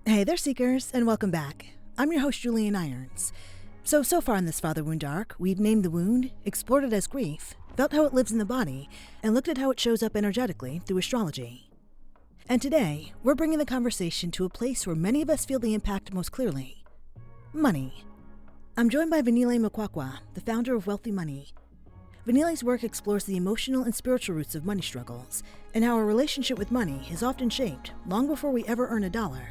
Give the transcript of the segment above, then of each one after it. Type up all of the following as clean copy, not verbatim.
Hey there, Seekers, and welcome back. I'm your host, Julienne Irons. So far in this Father Wound arc, we've named the wound, explored it as grief, felt how it lives in the body, and looked at how it shows up energetically through astrology. And today, we're bringing the conversation to a place where many of us feel the impact most clearly. Money. I'm joined by Vangile Makwakwa, the founder of Wealthy Money. Vanille's work explores the emotional and spiritual roots of money struggles, and how our relationship with money is often shaped long before we ever earn a dollar.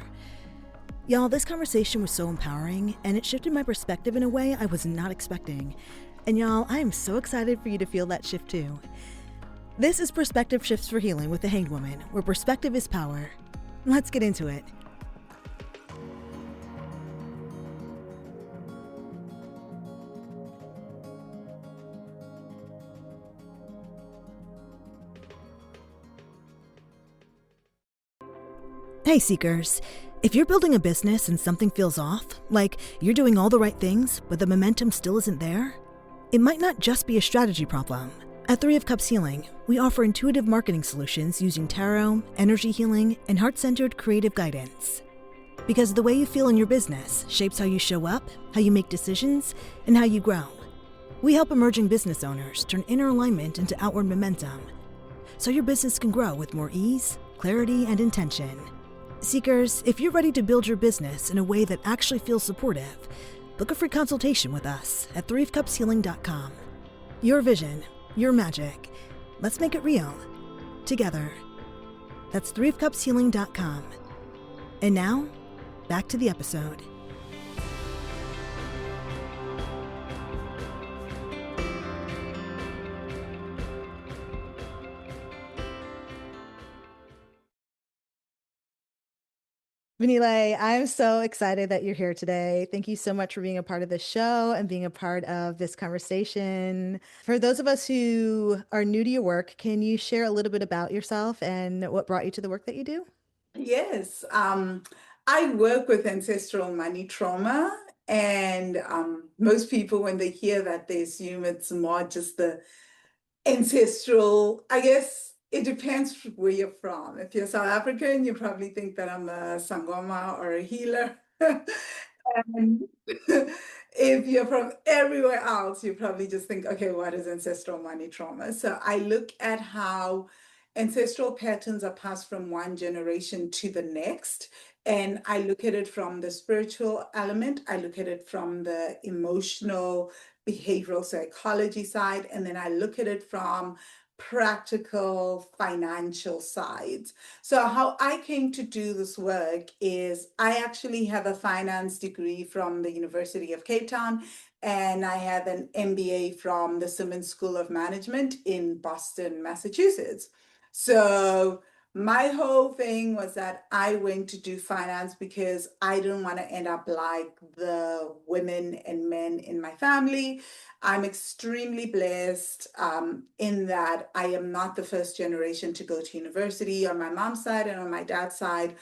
Y'all, this conversation was so empowering, and it shifted my perspective in a way I was not expecting. And y'all, I am so excited for you to feel that shift too. This is Perspective Shifts for Healing with the Hanged Woman, where perspective is power. Let's get into it. Hey Seekers, if you're building a business and something feels off, like you're doing all the right things, but the momentum still isn't there, it might not just be a strategy problem. At 3 of Cups Healing, we offer intuitive marketing solutions using tarot, energy healing, and heart-centered creative guidance. Because the way you feel in your business shapes how you show up, how you make decisions, and how you grow. We help emerging business owners turn inner alignment into outward momentum, so your business can grow with more ease, clarity, and intention. Seekers, if you're ready to build your business in a way that actually feels supportive, book a free consultation with us at 3ofcupshealing.com. Your vision, your magic. Let's make it real. Together. That's 3ofcupshealing.com. And now, back to the episode. Vanille, I'm so excited that you're here today. Thank you so much for being a part of this show and being a part of this conversation. For those of us who are new to your work, can you share a little bit about yourself and what brought you to the work that you do? Yes, I work with ancestral money trauma, and most people, when they hear that, they assume it's more just the ancestral. I guess it depends where you're from. If you're South African, you probably think that I'm a sangoma or a healer. And if you're from everywhere else, you probably just think, okay, what is ancestral money trauma? So I look at how ancestral patterns are passed from one generation to the next. And I look at it from the spiritual element, I look at it from the emotional, behavioral psychology side, and then I look at it from practical financial sides. So how I came to do this work is I actually have a finance degree from the University of Cape Town, and I have an MBA from the Simmons School of Management in Boston, Massachusetts. So my whole thing was that I went to do finance because I didn't want to end up like the women and men in my family. I'm extremely blessed in that I am not the first generation to go to university on my mom's side, and on my dad's side,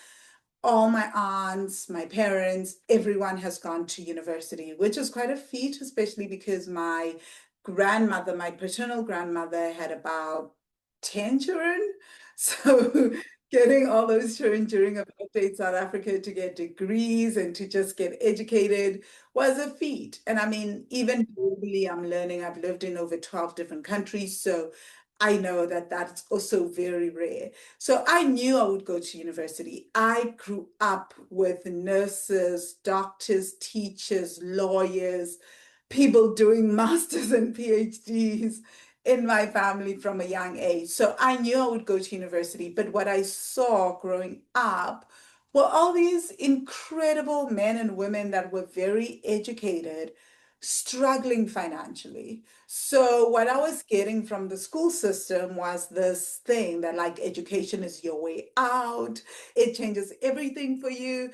all my aunts, my parents, everyone has gone to university, which is quite a feat, especially because my grandmother, my paternal grandmother, had about 10 children. So getting all those children during apartheid South Africa to get degrees and to just get educated was a feat. And I mean, even globally, I'm learning. I've lived in over 12 different countries, so I know that that's also very rare. So I knew I would go to university. I grew up with nurses, doctors, teachers, lawyers, people doing masters and PhDs in my family from a young age. So I knew I would go to university. But what I saw growing up were all these incredible men and women that were very educated, struggling financially. So what I was getting from the school system was this thing that like education is your way out. It changes everything for you.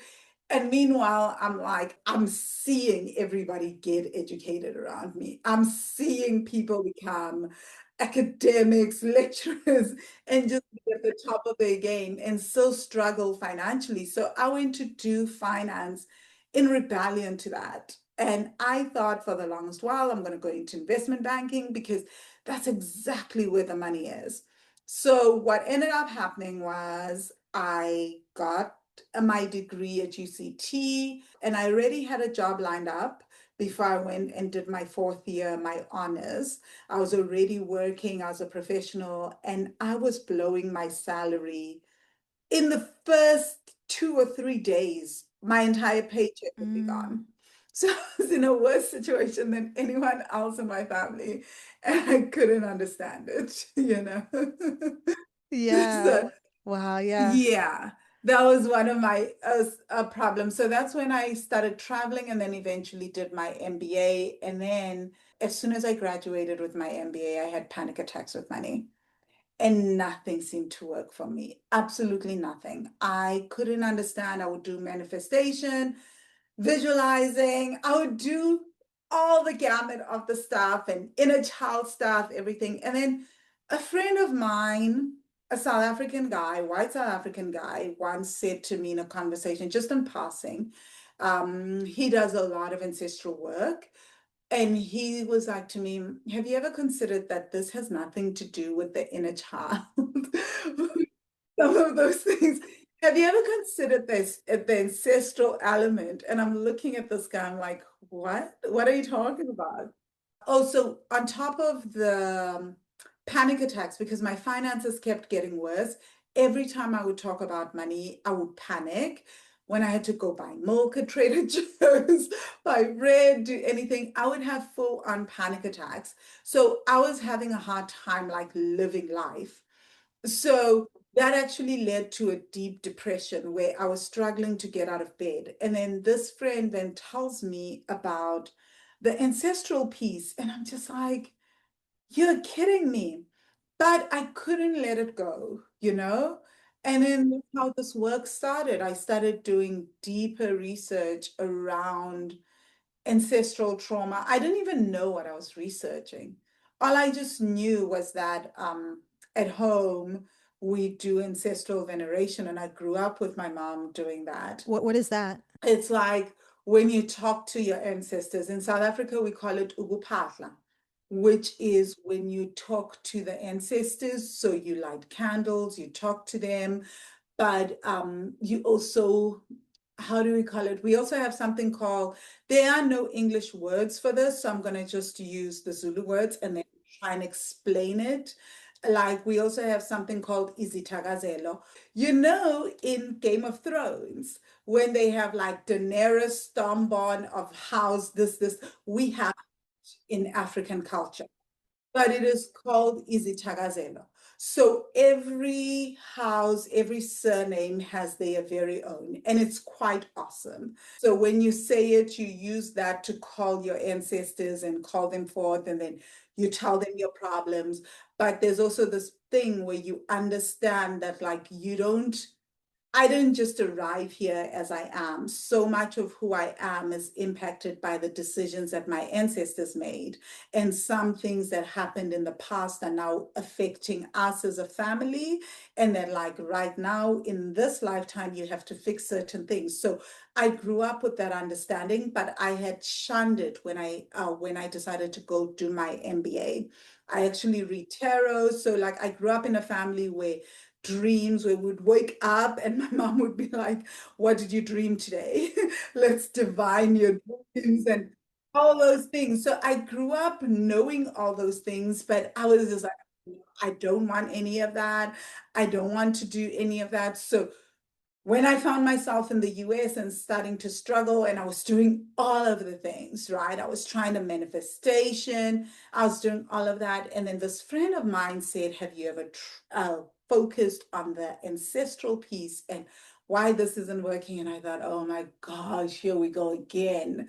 And meanwhile, I'm like, I'm seeing everybody get educated around me. I'm seeing people become academics, lecturers, and just be at the top of their game and so struggle financially. So I went to do finance in rebellion to that. And I thought for the longest while, I'm going to go into investment banking because that's exactly where the money is. So what ended up happening was I got my degree at UCT, and I already had a job lined up before I went and did my 4th year, my honors. I was already working as a professional, and I was blowing my salary in the first 2 or 3 days. My entire paycheck would be gone. So I was in a worse situation than anyone else in my family, and I couldn't understand it, you know. Yeah. So Wow. Yeah. yeah, that was one of my problems. So that's when I started traveling and then eventually did my MBA. And then as soon as I graduated with my MBA, I had panic attacks with money. And nothing seemed to work for me. Absolutely nothing. I couldn't understand. I would do manifestation, visualizing. I would do all the gamut of the stuff and inner child stuff, everything. And then a friend of mine, a South African guy, white South African guy, once said to me in a conversation, just in passing, he does a lot of ancestral work. And he was like to me, have you ever considered that this has nothing to do with the inner child? Some of those things. Have you ever considered this, the ancestral element? And I'm looking at this guy, I'm like, what? What are you talking about? Oh, so on top of the panic attacks, because my finances kept getting worse, every time I would talk about money, I would panic. When I had to go buy milk at Trader Joe's, buy bread, do anything, I would have full-on panic attacks. So I was having a hard time like living life. So that actually led to a deep depression where I was struggling to get out of bed. And then this friend then tells me about the ancestral piece. And I'm just like, you're kidding me. But I couldn't let it go, you know? And then that's how this work started. I started doing deeper research around ancestral trauma. I didn't even know what I was researching. All I just knew was that at home we do ancestral veneration, and I grew up with my mom doing that. What is that? It's like when you talk to your ancestors. In South Africa, we call it ukuphatla, which is when you talk to the ancestors. So you light candles, you talk to them, but you also, how do we call it? We also have something called, there are no English words for this, so I'm going to just use the Zulu words and then try and explain it. Like we also have something called izithakazelo. You know, in Game of Thrones, when they have like Daenerys Stormborn of house, this, we have in African culture, but it is called izithakazelo. So every house, every surname has their very own, and it's quite awesome. So when you say it, you use that to call your ancestors and call them forth, and then you tell them your problems. But there's also this thing where you understand that, like, I didn't just arrive here as I am. So much of who I am is impacted by the decisions that my ancestors made. And some things that happened in the past are now affecting us as a family. And then, like right now in this lifetime, you have to fix certain things. So I grew up with that understanding, but I had shunned it when I decided to go do my MBA. I actually read tarot. So like I grew up in a family where dreams, we would wake up and my mom would be like, what did you dream today? Let's divine your dreams and all those things. So I grew up knowing all those things, but I was just like, I don't want any of that. I don't want to do any of that. So when I found myself in the US and starting to struggle, and I was doing all of the things, right? I was trying to manifestation, I was doing all of that. And then this friend of mine said, have you ever focused on the ancestral piece and why this isn't working? And I thought, oh my gosh, here we go again.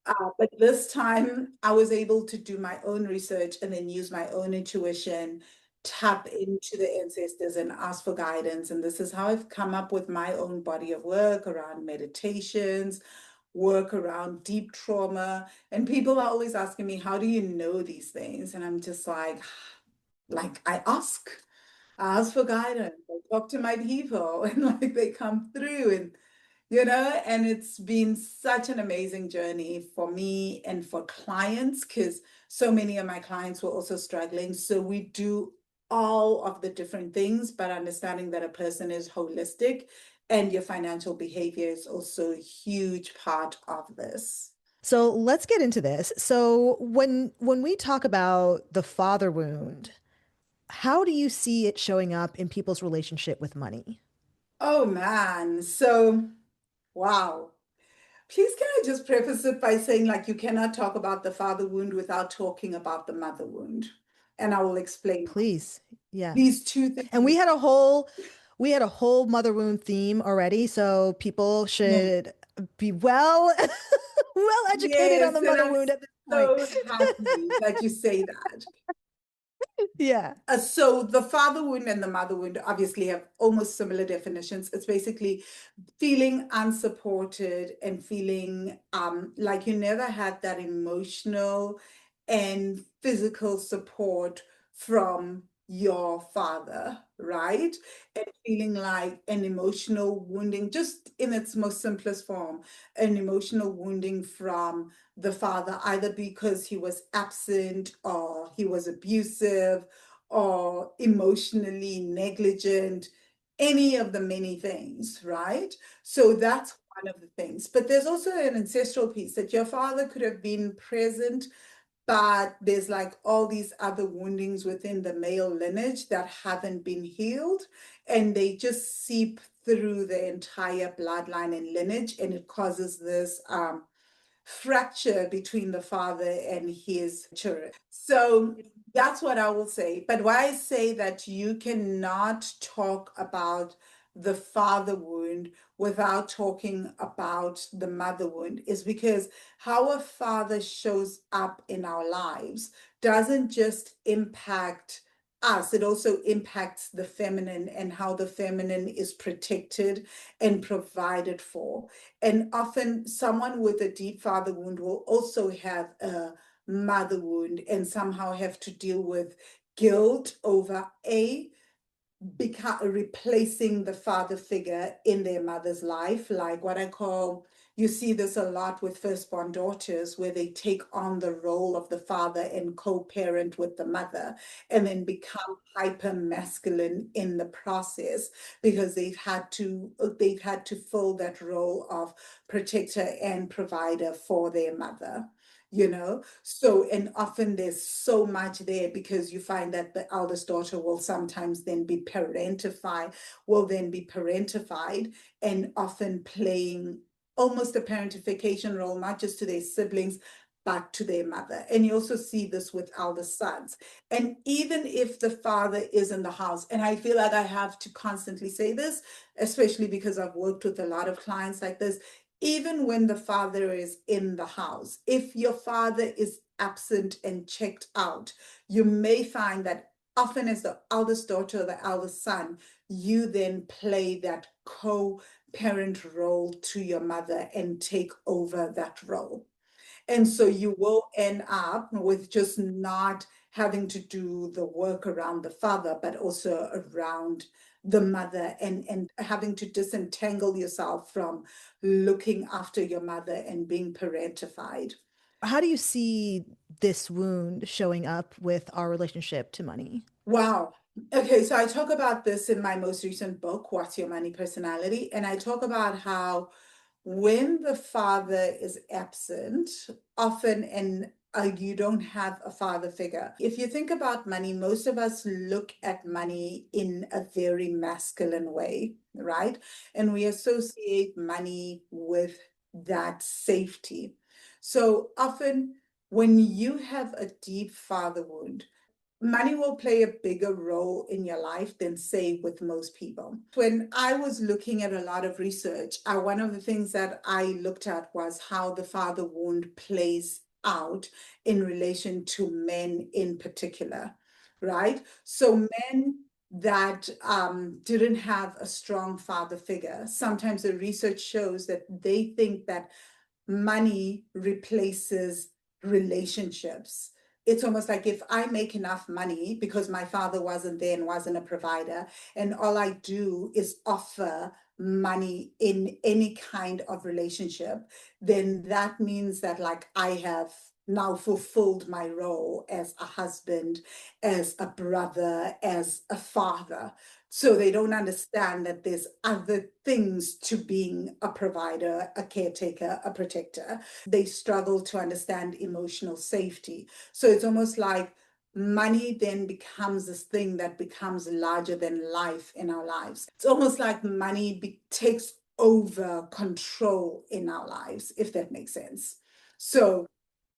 But this time I was able to do my own research and then use my own intuition, tap into the ancestors and ask for guidance. And this is how I've come up with my own body of work around meditations, work around deep trauma. And people are always asking me, how do you know these things? And I'm just like I ask for guidance. I talk to my people and like they come through and and it's been such an amazing journey for me and for clients because so many of my clients were also struggling. So we do all of the different things, but understanding that a person is holistic and your financial behavior is also a huge part of this. So let's get into this. So when we talk about the father wound, how do you see it showing up in people's relationship with money? Oh man, so wow. Please, can I just preface it by saying, like, you cannot talk about the father wound without talking about the mother wound. And I will explain Please. Yeah. these two things. And we had a whole mother wound theme already, so people Yes, should be well well educated on yes, the and mother I'm wound at this point. so happy that you say that. Yeah. So the father wound and the mother wound obviously have almost similar definitions. It's basically feeling unsupported and feeling like you never had that emotional and physical support from your father, right? And feeling like an emotional wounding, just in its most simplest form, an emotional wounding from the father, either because he was absent or he was abusive or emotionally negligent, any of the many things, right? So that's one of the things. But there's also an ancestral piece that your father could have been present, but there's like all these other woundings within the male lineage that haven't been healed, and they just seep through the entire bloodline and lineage, and it causes this fracture between the father and his children. So that's what I will say. But why I say that you cannot talk about the father wound without talking about the mother wound is because how a father shows up in our lives doesn't just impact us, it also impacts the feminine and how the feminine is protected and provided for. And often someone with a deep father wound will also have a mother wound and somehow have to deal with guilt over replacing the father figure in their mother's life, like what I call, you see this a lot with firstborn daughters, where they take on the role of the father and co-parent with the mother, and then become hyper masculine in the process because they've had to fill that role of protector and provider for their mother. So, and often there's so much there because you find that the eldest daughter will sometimes then be parentified, and often playing almost a parentification role, not just to their siblings, but to their mother. And you also see this with eldest sons. And even if the father is in the house, and I feel like I have to constantly say this, especially because I've worked with a lot of clients like this, even when the father is in the house, if your father is absent and checked out, you may find that often as the eldest daughter or the eldest son, you then play that co-parent role to your mother and take over that role. And so you will end up with just not having to do the work around the father, but also around the mother, and having to disentangle yourself from looking after your mother and being parentified. How do you see this wound showing up with our relationship to money? Wow. Okay, so I talk about this in my most recent book, What's Your Money Personality? And I talk about how when the father is absent, often you don't have a father figure. If you think about money, most of us look at money in a very masculine way, right? And we associate money with that safety. So often when you have a deep father wound, money will play a bigger role in your life than, say, with most people. When I was looking at a lot of research, one of the things that I looked at was how the father wound plays out in relation to men in particular, right? So men that didn't have a strong father figure, sometimes the research shows that they think that money replaces relationships. It's almost like if I make enough money because my father wasn't there and wasn't a provider, and all I do is offer money in any kind of relationship, then that means that, like, I have now fulfilled my role as a husband, as a brother, as a father. So they don't understand that there's other things to being a provider, a caretaker, a protector. They struggle to understand emotional safety. So it's almost like money then becomes this thing that becomes larger than life in our lives. It's almost like money takes over control in our lives, if that makes sense. So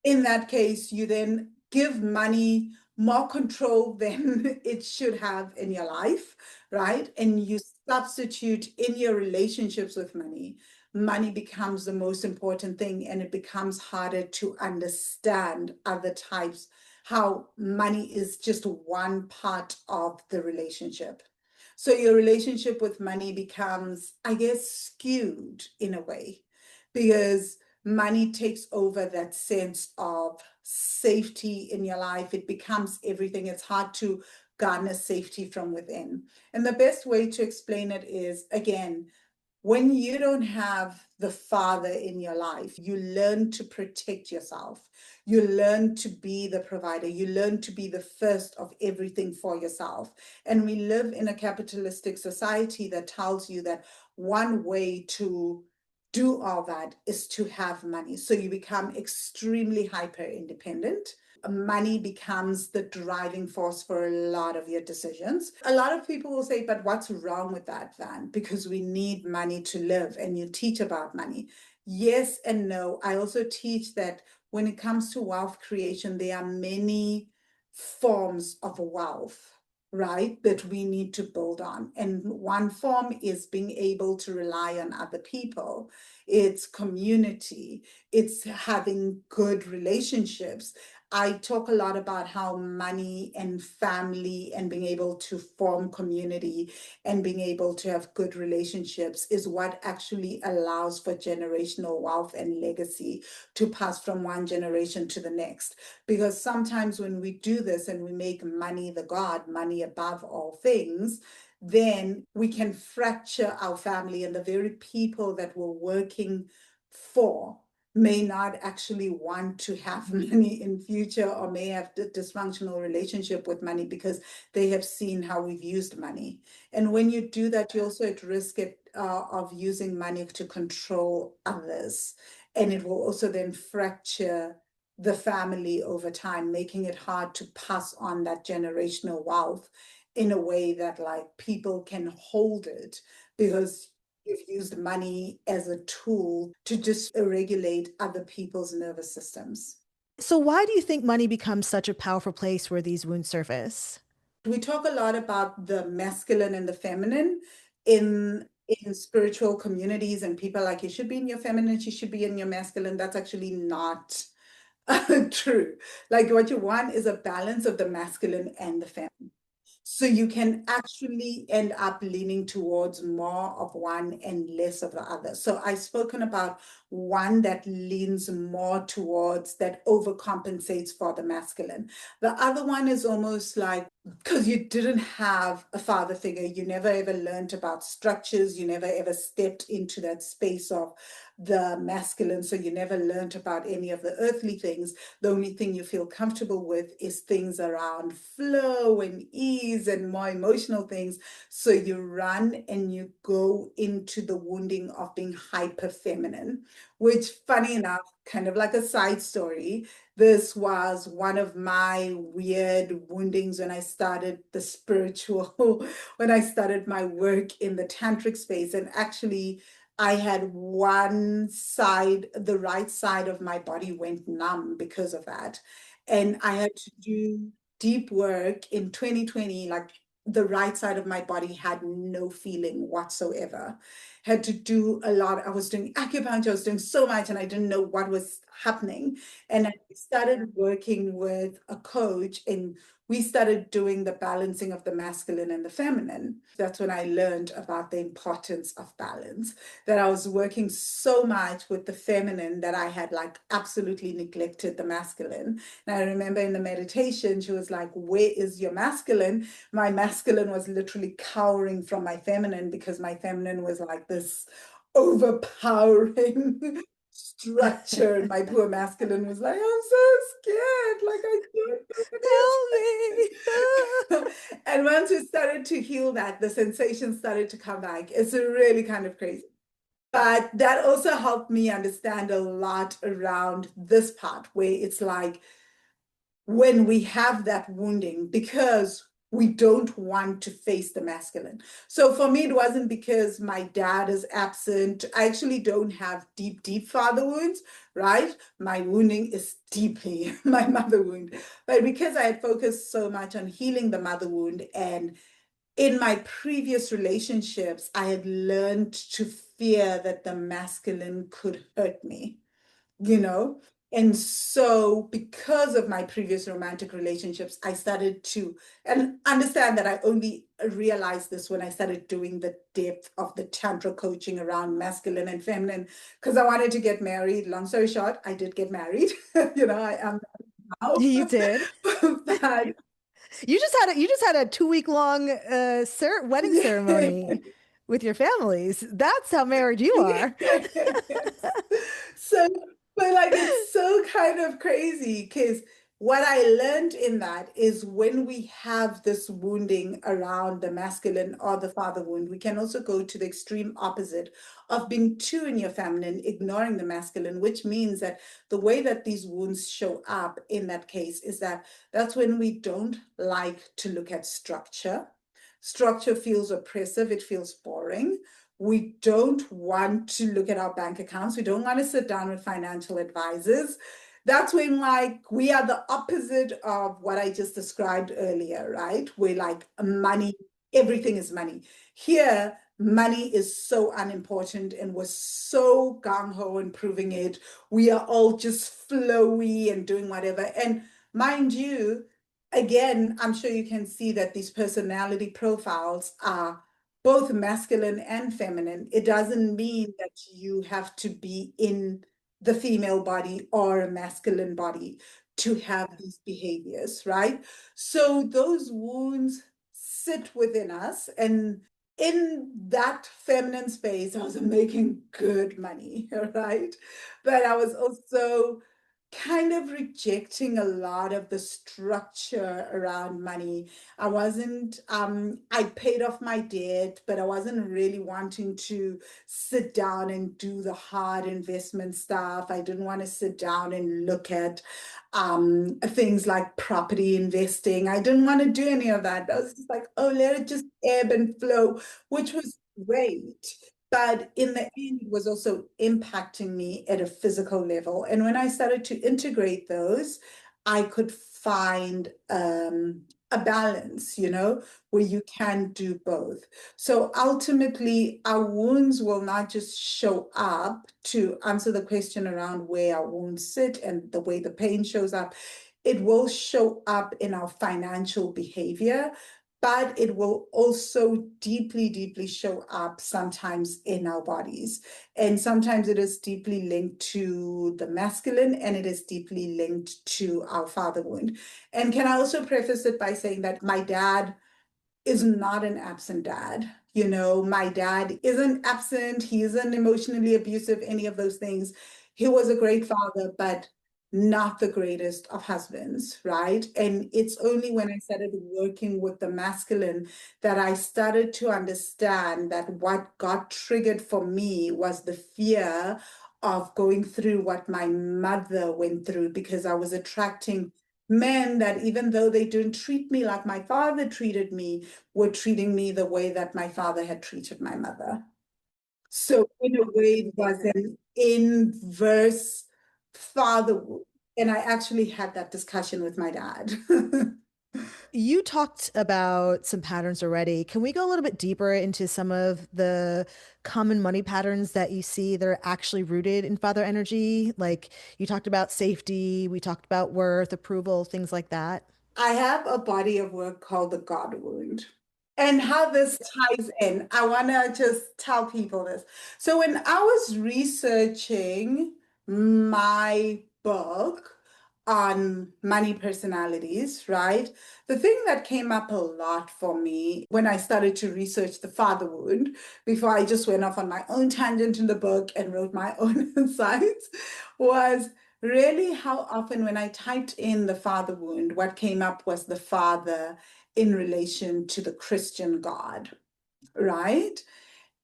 in that case, you then give money more control than it should have in your life, right? And you substitute in your relationships with money. Money becomes the most important thing, and it becomes harder to understand other types, how money is just one part of the relationship. So your relationship with money becomes, I guess, skewed in a way, because money takes over that sense of safety in your life. It becomes everything. It's hard to garner safety from within. And the best way to explain it is, again, when you don't have the father in your life, you learn to protect yourself. You learn to be the provider. You learn to be the first of everything for yourself. And we live in a capitalistic society that tells you that one way to do all that is to have money. So you become extremely hyper independent. Money becomes the driving force for a lot of your decisions. A lot of people will say, but what's wrong with that, Van? Because we need money to live, and you teach about money. Yes and no. I also teach that when it comes to wealth creation, there are many forms of wealth, right, that we need to build on. And one form is being able to rely on other people. It's community. It's having good relationships. I talk a lot about how money and family and being able to form community and being able to have good relationships is what actually allows for generational wealth and legacy to pass from one generation to the next. Because sometimes when we do this and we make money the God, money above all things, then we can fracture our family, and the very people that we're working for may not actually want to have money in future, or may have a dysfunctional relationship with money because they have seen how we've used money. And when you do that, you're also at risk of using money to control others. And it will also then fracture the family over time, making it hard to pass on that generational wealth in a way that like people can hold it, because you've used money as a tool to just regulate other people's nervous systems. So, why do you think money becomes such a powerful place where these wounds surface? We talk a lot about the masculine and the feminine in spiritual communities, and people are like, you should be in your feminine, you should be in your masculine. That's actually not true. Like what you want is a balance of the masculine and the feminine. So you can actually end up leaning towards more of one and less of the other. So I've spoken about one that leans more towards, that overcompensates for the masculine. The other one is almost like, because you didn't have a father figure, you never ever learned about structures, you never ever stepped into that space of the masculine, so you never learned about any of the earthly things. The only thing you feel comfortable with is things around flow and ease and more emotional things. So you run and you go into the wounding of being hyper feminine, which, funny enough, kind of like a side story, this was one of my weird woundings when I started the spiritual, when I started my work in the tantric space. And actually, I had one side, the right side of my body went numb because of that. And I had to do deep work in 2020, like the right side of my body had no feeling whatsoever. Had to do a lot. I was doing acupuncture, I was doing so much, and I didn't know what was happening. And I started working with a coach, and we started doing the balancing of the masculine and the feminine. That's when I learned about the importance of balance, that I was working so much with the feminine that I had like absolutely neglected the masculine. And I remember in the meditation, she was like, where is your masculine? My masculine was literally cowering from my feminine, because my feminine was like this overpowering structure. And my poor masculine was like, I'm so scared. Like, I don't know what it is. And once we started to heal that, the sensation started to come back. It's really kind of crazy. But that also helped me understand a lot around this part where it's like when we have that wounding, because we don't want to face the masculine. So for me, it wasn't because my dad is absent. I actually don't have deep, deep father wounds, right? My wounding is deeply my mother wound. But because I had focused so much on healing the mother wound, and in my previous relationships, I had learned to fear that the masculine could hurt me, you know? And so, because of my previous romantic relationships, I started to and understand that I only realized this when I started doing the depth of the Tantra coaching around masculine and feminine, because I wanted to get married. Long story short, I did get married. I am now. You did. But You just had a 2 week long wedding ceremony with your families. That's how married you are. yes. So, but like it's so kind of crazy because what I learned in that is when we have this wounding around the masculine or the father wound, we can also go to the extreme opposite of being too in your feminine, ignoring the masculine, which means that the way that these wounds show up in that case is that that's when we don't like to look at structure. Structure feels oppressive, it feels boring. We don't want to look at our bank accounts. We don't want to sit down with financial advisors. That's when, like, we are the opposite of what I just described earlier, right? We're like money, everything is money. Here, money is so unimportant, and we're so gung-ho in proving it. We are all just flowy and doing whatever. And mind you, again, I'm sure you can see that these personality profiles are both masculine and feminine. It doesn't mean that you have to be in the female body or a masculine body to have these behaviors, right? So those wounds sit within us. And in that feminine space, I was making good money, right? But I was also kind of rejecting a lot of the structure around money. I paid off my debt, but I wasn't really wanting to sit down and do the hard investment stuff. I didn't want to sit down and look at things like property investing. I didn't want to do any of that. I was just like, oh, let it just ebb and flow, which was great. But in the end, it was also impacting me at a physical level. And when I started to integrate those, I could find a balance, where you can do both. So ultimately, our wounds will not just show up to answer the question around where our wounds sit and the way the pain shows up. It will show up in our financial behavior, but it will also deeply, deeply show up sometimes in our bodies. And sometimes it is deeply linked to the masculine, and it is deeply linked to our father wound. And can I also preface it by saying that my dad is not an absent dad. My dad isn't absent. He isn't emotionally abusive, any of those things. He was a great father, but not the greatest of husbands, right? And it's only when I started working with the masculine that I started to understand that what got triggered for me was the fear of going through what my mother went through, because I was attracting men that, even though they didn't treat me like my father treated me, were treating me the way that my father had treated my mother. So in a way, it was an inverse fatherhood. And I actually had that discussion with my dad. You talked about some patterns already. Can we go a little bit deeper into some of the common money patterns that you see that are actually rooted in father energy? Like you talked about safety, we talked about worth, approval, things like that. I have a body of work called The God Wound. And how this ties in, I want to just tell people this. So when I was researching my book, on money personalities, right? The thing that came up a lot for me when I started to research the father wound, before I just went off on my own tangent in the book and wrote my own insights, was really how often when I typed in the father wound, what came up was the father in relation to the Christian God, right?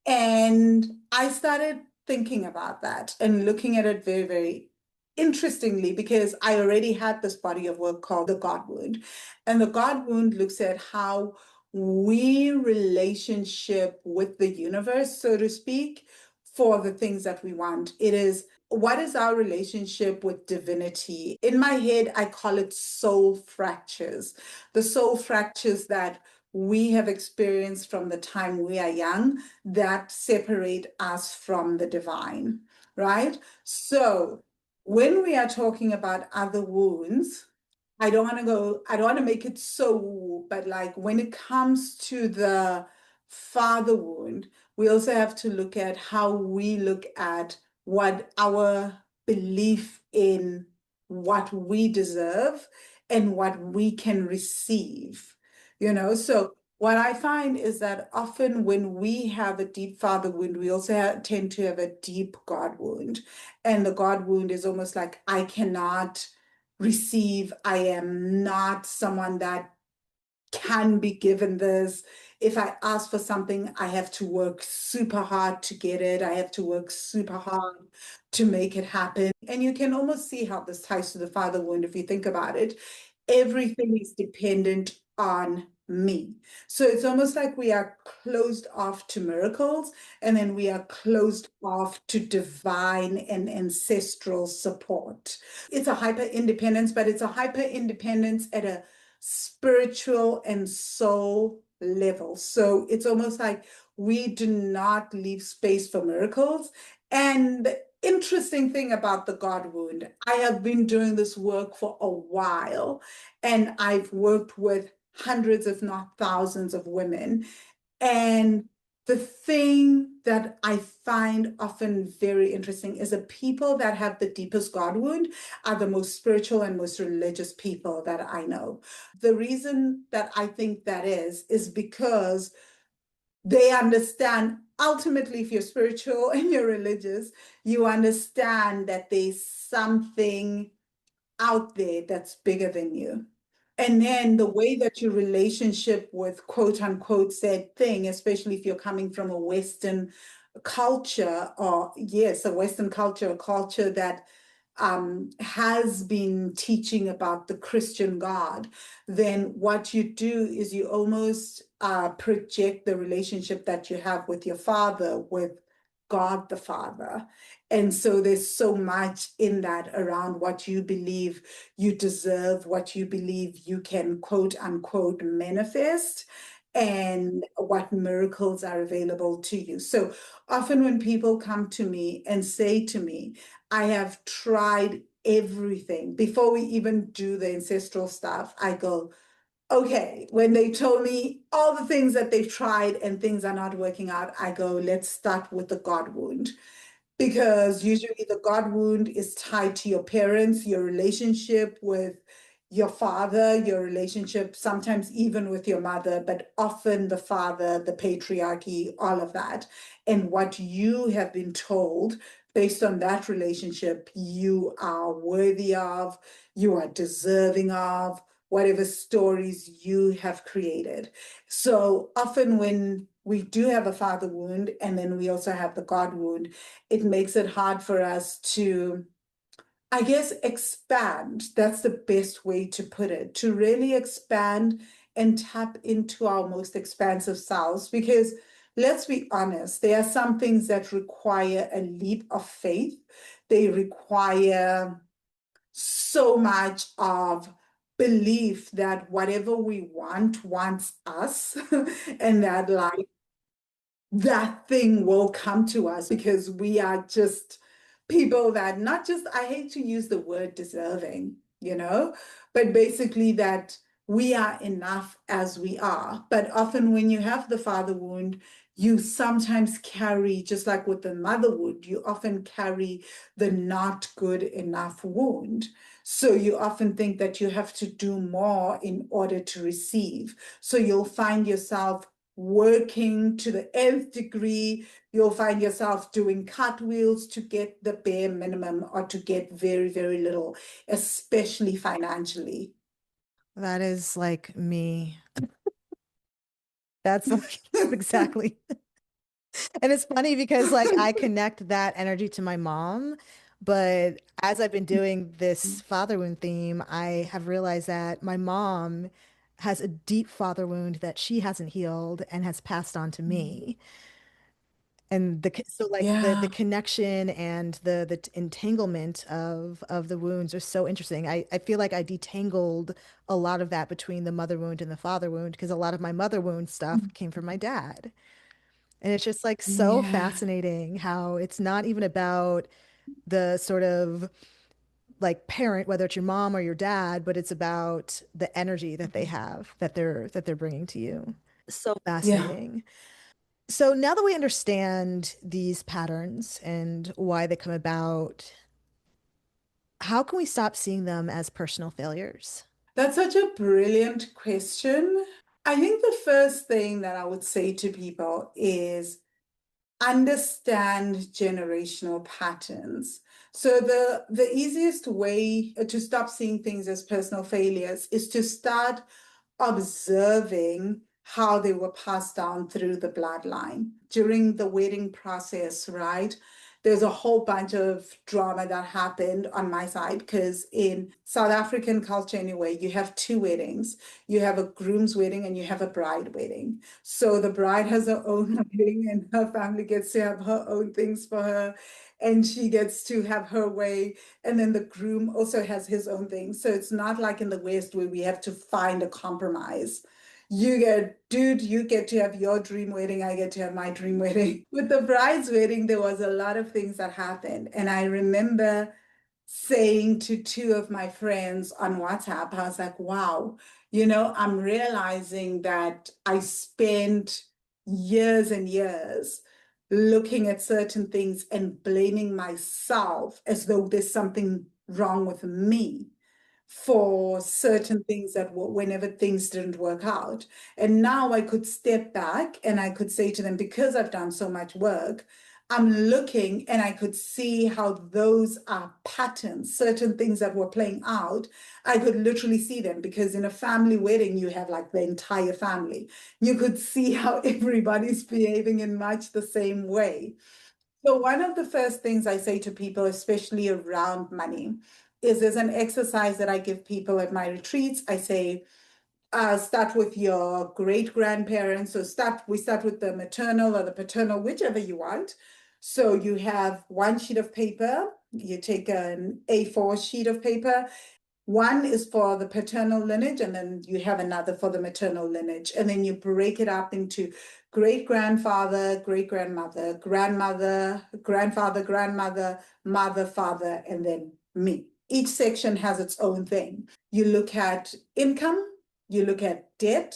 And I started thinking about that and looking at it very, very interestingly, because I already had this body of work called the God wound. And the God wound looks at how we relationship with the universe, so to speak, for the things that we want. It is, what is our relationship with divinity? In my head, I call it soul fractures. The soul fractures that we have experienced from the time we are young that separate us from the divine, right? So when we are talking about other wounds, I don't want to make it so woo, but like when it comes to the father wound, we also have to look at how we look at what our belief in what we deserve and what we can receive, So what I find is that often when we have a deep father wound, we also tend to have a deep God wound. And the God wound is almost like, I cannot receive. I am not someone that can be given this. If I ask for something, I have to work super hard to get it. I have to work super hard to make it happen. And you can almost see how this ties to the father wound if you think about it. Everything is dependent on me. So it's almost like we are closed off to miracles, and then we are closed off to divine and ancestral support. It's a hyper independence, but it's a hyper independence at a spiritual and soul level. So it's almost like we do not leave space for miracles. And the interesting thing about the God wound, I have been doing this work for a while, and I've worked with hundreds, if not thousands, of women. And the thing that I find often very interesting is the people that have the deepest God wound are the most spiritual and most religious people that I know. The reason that I think that is because they understand, ultimately, if you're spiritual and you're religious, you understand that there's something out there that's bigger than you. And then the way that your relationship with quote unquote said thing, especially if you're coming from a Western culture, or yes, a Western culture, a culture that has been teaching about the Christian God, then what you do is you almost project the relationship that you have with your father, with God the Father. And so there's so much in that around what you believe you deserve, what you believe you can quote unquote manifest, and what miracles are available to you. So often when people come to me and say to me, I have tried everything, before we even do the ancestral stuff, I go, okay, when they told me all the things that they've tried and things are not working out, I go, let's start with the God wound. Because usually the God wound is tied to your parents, your relationship with your father, your relationship sometimes even with your mother, but often the father, the patriarchy, all of that. And what you have been told based on that relationship, you are worthy of, you are deserving of, whatever stories you have created. So often when we do have a father wound and then we also have the God wound, it makes it hard for us to, I guess, expand. That's the best way to put it, to really expand and tap into our most expansive selves. Because let's be honest, there are some things that require a leap of faith. They require so much of belief that whatever we want wants us, and that like that thing will come to us because we are just people that not just, I hate to use the word deserving, but basically that we are enough as we are. But often when you have the father wound, you sometimes carry, just like with the mother wound, you often carry the not good enough wound. So you often think that you have to do more in order to receive. So you'll find yourself working to the nth degree. You'll find yourself doing cartwheels to get the bare minimum or to get very, very little, especially financially. That is like me. That's like exactly. And it's funny because like I connect that energy to my mom, but as I've been doing this father wound theme, I have realized that my mom has a deep father wound that she hasn't healed and has passed on to me. And so like the Yeah, connection and the entanglement of the wounds are so interesting. I feel like I detangled a lot of that between the mother wound and the father wound because a lot of my mother wound stuff came from my dad. And it's just like so yeah. fascinating how it's not even about the sort of like parent, whether it's your mom or your dad, but it's about the energy that they have that they're bringing to you. So Yeah. fascinating. So now that we understand these patterns and why they come about, how can we stop seeing them as personal failures? That's such a brilliant question. I think the first thing that I would say to people is understand generational patterns. So the easiest way to stop seeing things as personal failures is to start observing how they were passed down through the bloodline during the wedding process, right? There's a whole bunch of drama that happened on my side because in South African culture, anyway, you have two weddings. You have a groom's wedding and you have a bride wedding. So the bride has her own wedding and her family gets to have her own things for her and she gets to have her way. And then the groom also has his own thing. So it's not like in the West where we have to find a compromise. Dude, you get to have your dream wedding, I get to have my dream wedding. With the bride's wedding, there was a lot of things that happened. And I remember saying to two of my friends on WhatsApp, I was like, wow, I'm realizing that I spent years and years looking at certain things and blaming myself as though there's something wrong with me for certain things that whenever things didn't work out. And now I could step back and I could say to them, because I've done so much work, I'm looking and I could see how those are patterns, certain things that were playing out. I could literally see them because in a family wedding, you have like the entire family. You could see how everybody's behaving in much the same way. So one of the first things I say to people, especially around money, is there's an exercise that I give people at my retreats. I say, start with your great grandparents. So we start with the maternal or the paternal, whichever you want. So you have one sheet of paper. You take an A4 sheet of paper. One is for the paternal lineage, and then you have another for the maternal lineage. And then you break it up into great grandfather, great grandmother, grandmother, grandfather, grandmother, mother, father, and then me. Each section has its own thing. You look at income, you look at debt,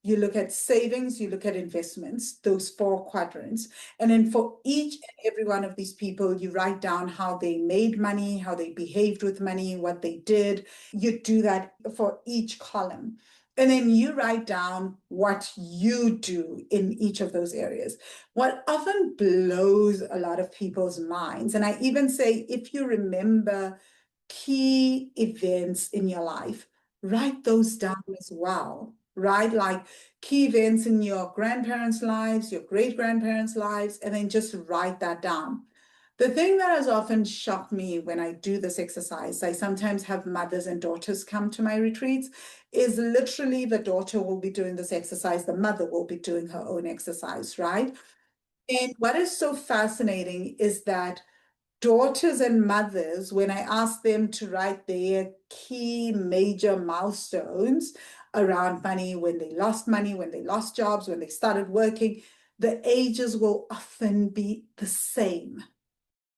you look at savings, you look at investments, those four quadrants. And then for each and every one of these people, you write down how they made money, how they behaved with money, what they did. You do that for each column. And then you write down what you do in each of those areas. What often blows a lot of people's minds, and I even say, if you remember key events in your life, write those down as well, right? Like key events in your grandparents' lives, your great grandparents' lives, and then just write that down. The thing that has often shocked me when I do this exercise, I sometimes have mothers and daughters come to my retreats, is literally the daughter will be doing this exercise, the mother will be doing her own exercise, right? And what is so fascinating is that daughters and mothers, when I ask them to write their key major milestones around money, when they lost jobs, when they started working, the ages will often be the same.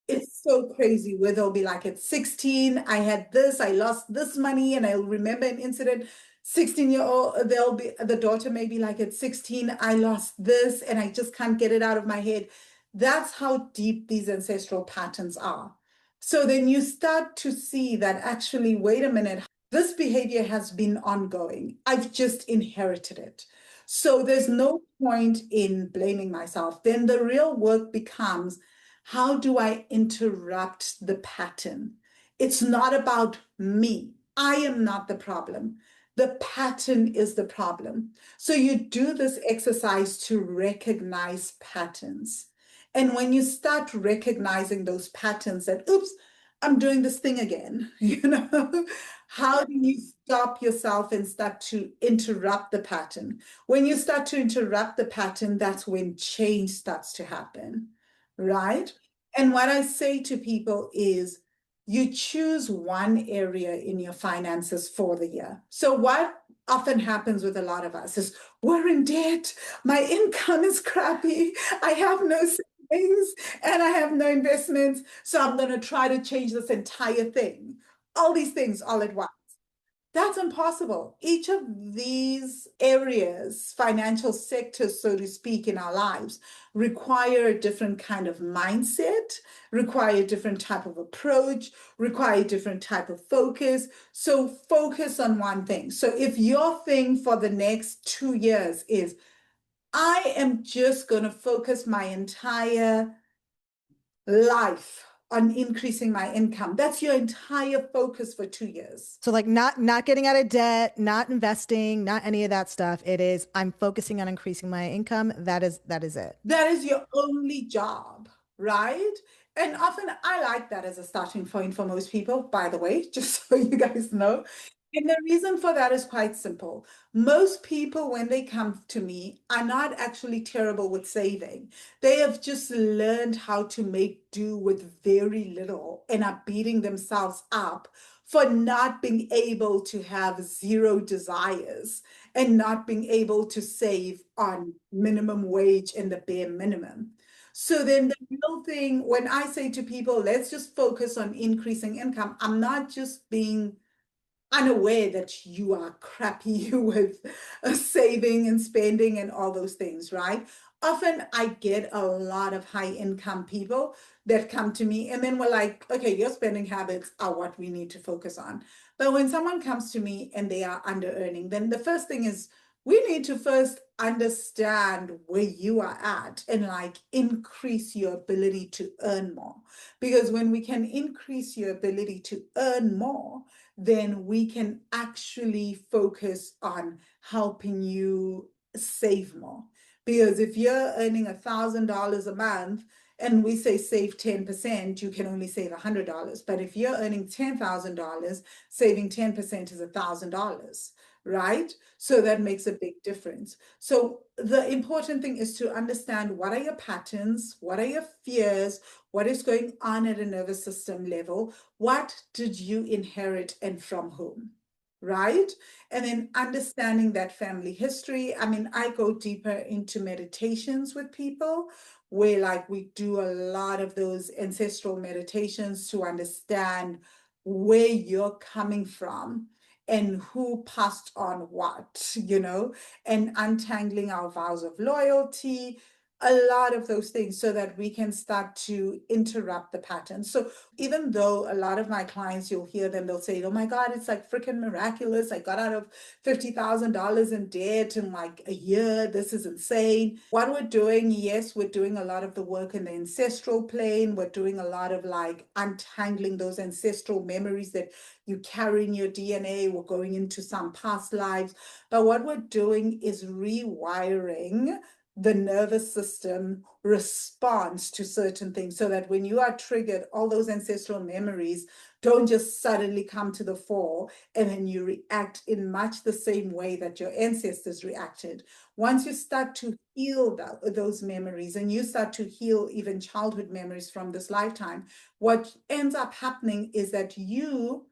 It's so crazy where they'll be like, at 16, I had this, I lost this money, and I'll remember an incident. 16-year-old, the daughter may be like, at 16, I lost this and I just can't get it out of my head. That's how deep these ancestral patterns are. So then you start to see that actually, wait a minute, this behavior has been ongoing. I've just inherited it. So there's no point in blaming myself. Then the real work becomes, how do I interrupt the pattern? It's not about me. I am not the problem. The pattern is the problem. So you do this exercise to recognize patterns. And when you start recognizing those patterns that, oops, I'm doing this thing again, how do you stop yourself and start to interrupt the pattern? When you start to interrupt the pattern, that's when change starts to happen, right? And what I say to people is, you choose one area in your finances for the year. So what often happens with a lot of us is, we're in debt, my income is crappy, I have no savings, and I have no investments, so I'm going to try to change this entire thing. All these things all at once. That's impossible. Each of these areas, financial sectors, so to speak, in our lives, require a different kind of mindset, require a different type of approach, require a different type of focus. So focus on one thing. So if your thing for the next 2 years is, I am just going to focus my entire life on increasing my income. That's your entire focus for 2 years. So like not getting out of debt, not investing, not any of that stuff. It is, I'm focusing on increasing my income. That is it. That is your only job, right? And often I like that as a starting point for most people, by the way, just so you guys know. And the reason for that is quite simple. Most people, when they come to me, are not actually terrible with saving. They have just learned how to make do with very little and are beating themselves up for not being able to have zero desires and not being able to save on minimum wage and the bare minimum. So then the real thing, when I say to people, let's just focus on increasing income, I'm not just being unaware that you are crappy with saving and spending and all those things, right? Often I get a lot of high income people that come to me and then we're like, okay, your spending habits are what we need to focus on. But when someone comes to me and they are under earning, then the first thing is, we need to first understand where you are at and like increase your ability to earn more. Because when we can increase your ability to earn more, then we can actually focus on helping you save more. Because if you're earning $1,000 a month and we say save 10%, you can only save $100. But if you're earning $10,000, saving 10% is $1,000, right? So that makes a big difference. So the important thing is to understand, what are your patterns? What are your fears? What is going on at a nervous system level? What did you inherit and from whom? Right? And then understanding that family history. I mean, I go deeper into meditations with people where like we do a lot of those ancestral meditations to understand where you're coming from and who passed on what, and untangling our vows of loyalty, a lot of those things so that we can start to interrupt the pattern. So even though a lot of my clients, you'll hear them, they'll say, oh my God, it's like freaking miraculous. I got out of $50,000 in debt in like a year. This is insane. What we're doing, yes, we're doing a lot of the work in the ancestral plane. We're doing a lot of like untangling those ancestral memories that you carry in your DNA. We're going into some past lives. But what we're doing is rewiring the nervous system response to certain things so that when you are triggered, all those ancestral memories don't just suddenly come to the fore and then you react in much the same way that your ancestors reacted. Once you start to heal those memories and you start to heal even childhood memories from this lifetime, what ends up happening is that you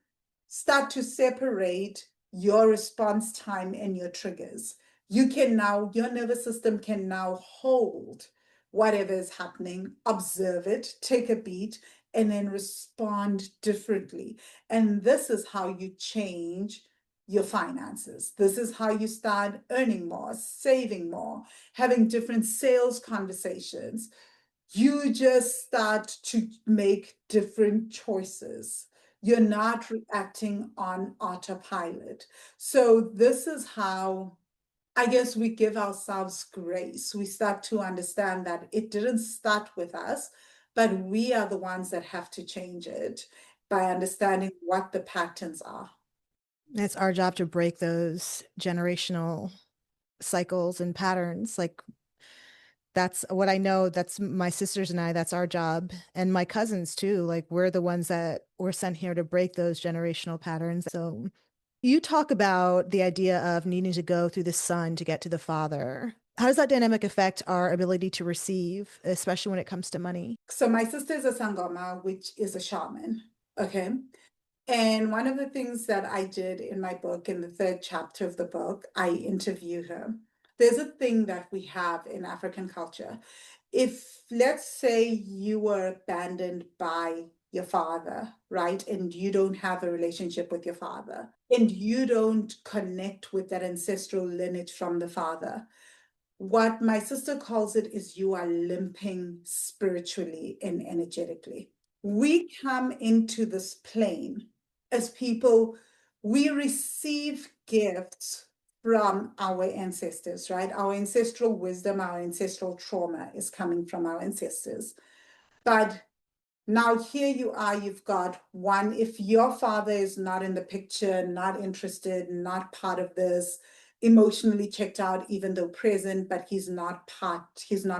start to separate your response time and your triggers. Your nervous system can now hold whatever is happening, observe it, take a beat, and then respond differently. And this is how you change your finances. This is how you start earning more, saving more, having different sales conversations. You just start to make different choices. You're not reacting on autopilot. So this is how, I guess, we give ourselves grace. We start to understand that it didn't start with us, but we are the ones that have to change it by understanding what the patterns are. It's our job to break those generational cycles and patterns. Like, that's what I know. That's my sisters and I, that's our job. And my cousins too. Like, we're the ones that were sent here to break those generational patterns. So you talk about the idea of needing to go through the son to get to the father. How does that dynamic affect our ability to receive, especially when it comes to money? So my sister is a Sangoma, which is a shaman. Okay. And one of the things that I did in my book, in the third chapter of the book, I interview her. There's a thing that we have in African culture. If, let's say, you were abandoned by your father, right? And you don't have a relationship with your father, and you don't connect with that ancestral lineage from the father, what my sister calls it is you are limping spiritually and energetically. We come into this plane as people, we receive gifts from our ancestors, right? Our ancestral wisdom, our ancestral trauma is coming from our ancestors. But now here you are, you've got one, if your father is not in the picture, not interested, not part of this, emotionally checked out, even though present, but he's not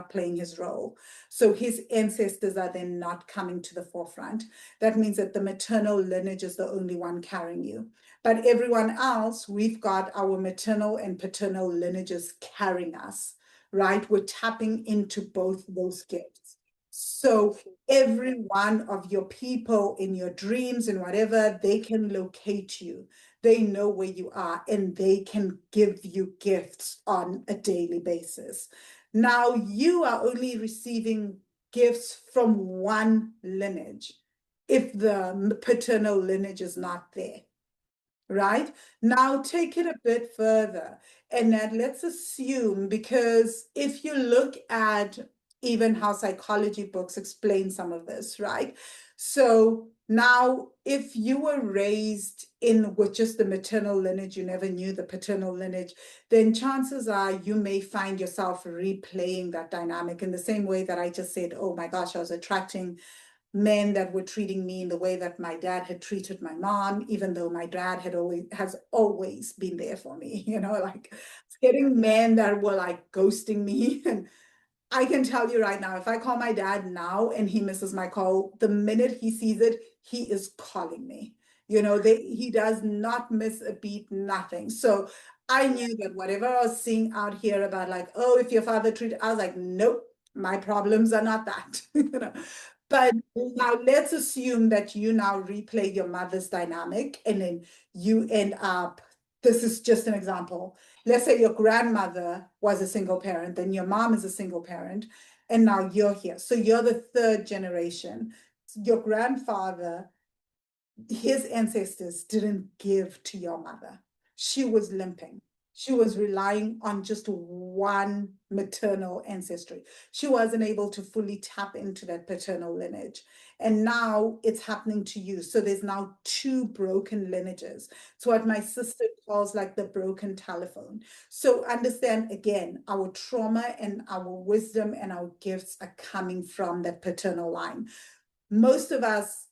playing his role. So his ancestors are then not coming to the forefront. That means that the maternal lineage is the only one carrying you. But everyone else, we've got our maternal and paternal lineages carrying us, right? We're tapping into both those gifts. So every one of your people in your dreams and whatever, they can locate you. They know where you are and they can give you gifts on a daily basis. Now you are only receiving gifts from one lineage if the paternal lineage is not there, right? Now take it a bit further, and that let's assume, because if you look at even how psychology books explain some of this, right? So now if you were raised in with just the maternal lineage, you never knew the paternal lineage, then chances are you may find yourself replaying that dynamic in the same way that I just said, oh my gosh, I was attracting men that were treating me in the way that my dad had treated my mom, even though my dad has always been there for me, like getting men that were like ghosting me. And I can tell you right now, if I call my dad now and he misses my call, the minute he sees it, he is calling me. He does not miss a beat, nothing. So I knew that whatever I was seeing out here about like, oh, if your father treated, I was like, nope, my problems are not that. But now let's assume that you now replay your mother's dynamic and then you end up, this is just an example. Let's say your grandmother was a single parent, then your mom is a single parent, and now you're here. So you're the third generation. Your grandfather, his ancestors didn't give to your mother. She was limping. She was relying on just one maternal ancestry. She wasn't able to fully tap into that paternal lineage. And now it's happening to you. So there's now two broken lineages. It's what my sister calls like the broken telephone. So understand again, our trauma and our wisdom and our gifts are coming from that paternal line. Most of us,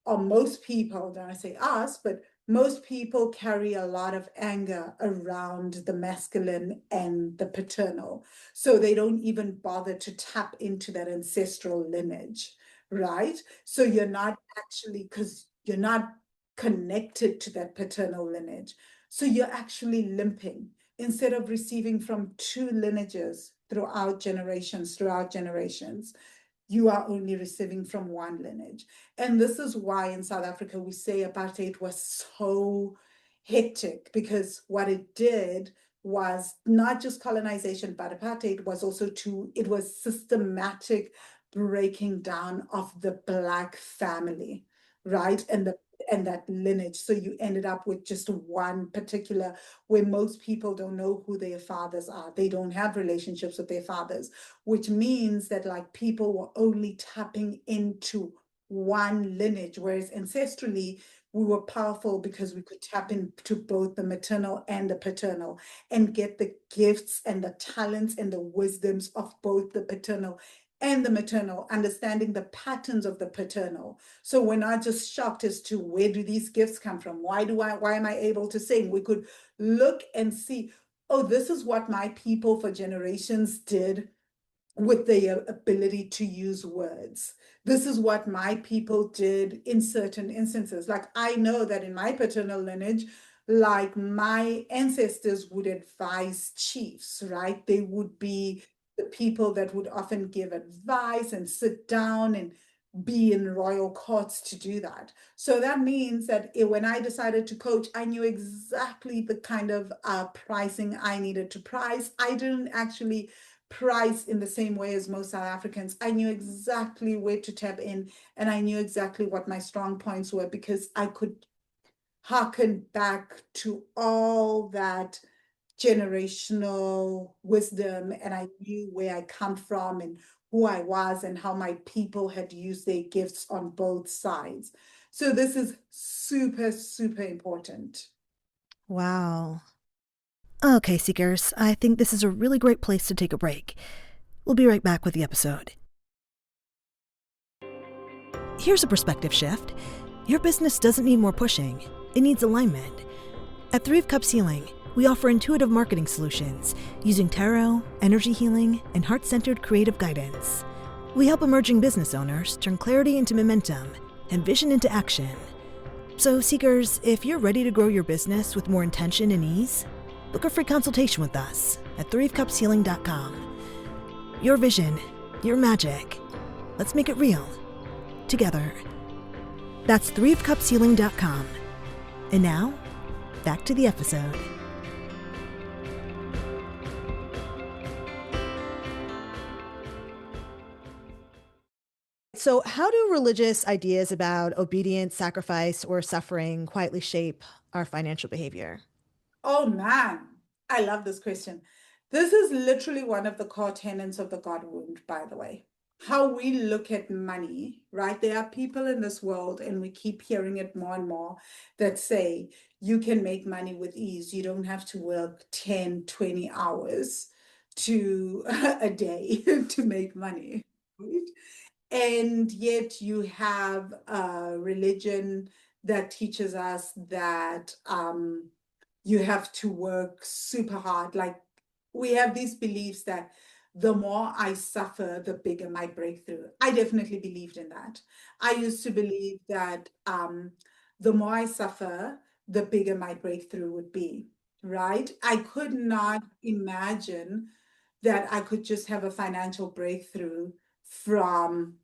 or most people, don't I say us, but most people carry a lot of anger around the masculine and the paternal. So they don't even bother to tap into that ancestral lineage, right? So you're not actually, because you're not connected to that paternal lineage. So you're actually limping instead of receiving from two lineages throughout generations, you are only receiving from one lineage. And this is why in South Africa, we say apartheid was so hectic, because what it did was not just colonization, but apartheid was also it was systematic breaking down of the Black family, right? And the and that lineage. So you ended up with just one particular, where most people don't know who their fathers are. They don't have relationships with their fathers, which means that like people were only tapping into one lineage, whereas ancestrally, we were powerful because we could tap into both the maternal and the paternal and get the gifts and the talents and the wisdoms of both the paternal and the maternal, understanding the patterns of the paternal. So we're not just shocked as to where do these gifts come from? Why am I able to sing? We could look and see, oh, this is what my people for generations did with their ability to use words. This is what my people did in certain instances. Like I know that in my paternal lineage, like my ancestors would advise chiefs, right? They would be the people that would often give advice and sit down and be in royal courts to do that. So that means that when I decided to coach, I knew exactly the kind of pricing I needed to price. I didn't actually price in the same way as most South Africans. I knew exactly where to tap in, and I knew exactly what my strong points were because I could harken back to all that generational wisdom, and I knew where I come from and who I was and how my people had used their gifts on both sides. So this is super, super important. Wow. Okay, Seekers, I think this is a really great place to take a break. We'll be right back with the episode. Here's a perspective shift. Your business doesn't need more pushing, it needs alignment. At 3 of Cups Healing, we offer intuitive marketing solutions using tarot, energy healing, and heart-centered creative guidance. We help emerging business owners turn clarity into momentum and vision into action. So, Seekers, if you're ready to grow your business with more intention and ease, book a free consultation with us at 3ofcupshealing.com. Your vision, your magic. Let's make it real. Together. That's 3ofcupshealing.com. And now, back to the episode. So, how do religious ideas about obedience, sacrifice, or suffering quietly shape our financial behavior? Oh man, I love this question. This is literally one of the core tenets of the God wound, by the way. How we look at money, right? There are people in this world, and we keep hearing it more and more, that say you can make money with ease. You don't have to work 10, 20 hours to a day to make money, right? And yet you have a religion that teaches us that you have to work super hard. Like we have these beliefs that the more I suffer, the bigger my breakthrough. I definitely believed in that. I used to believe that the more I suffer, the bigger my breakthrough would be, right? I could not imagine that I could just have a financial breakthrough from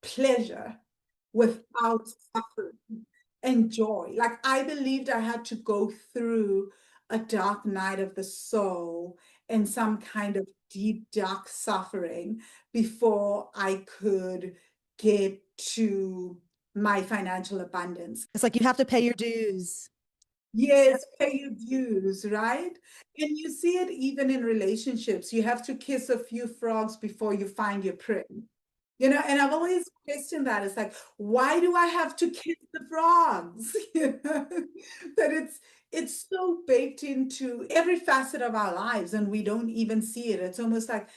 pleasure without suffering and joy. Like I believed I had to go through a dark night of the soul and some kind of deep, dark suffering before I could get to my financial abundance. It's like you have to pay your dues. Yes, pay your dues, right? And you see it even in relationships. You have to kiss a few frogs before you find your prince. And I've always questioned that. It's like, why do I have to kiss the frogs? That it's so baked into every facet of our lives, and we don't even see it. It's almost like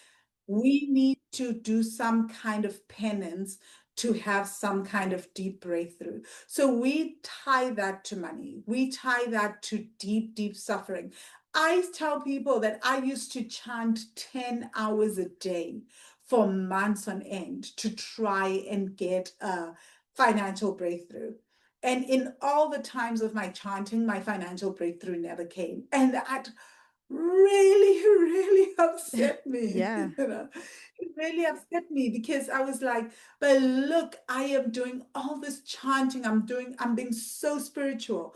we need to do some kind of penance to have some kind of deep breakthrough. So we tie that to money. We tie that to deep, deep suffering. I tell people that I used to chant 10 hours a day for months on end to try and get a financial breakthrough. And in all the times of my chanting, my financial breakthrough never came. And that really, really upset me. Yeah. It really upset me because I was like, but look, I am doing all this chanting. I'm being so spiritual.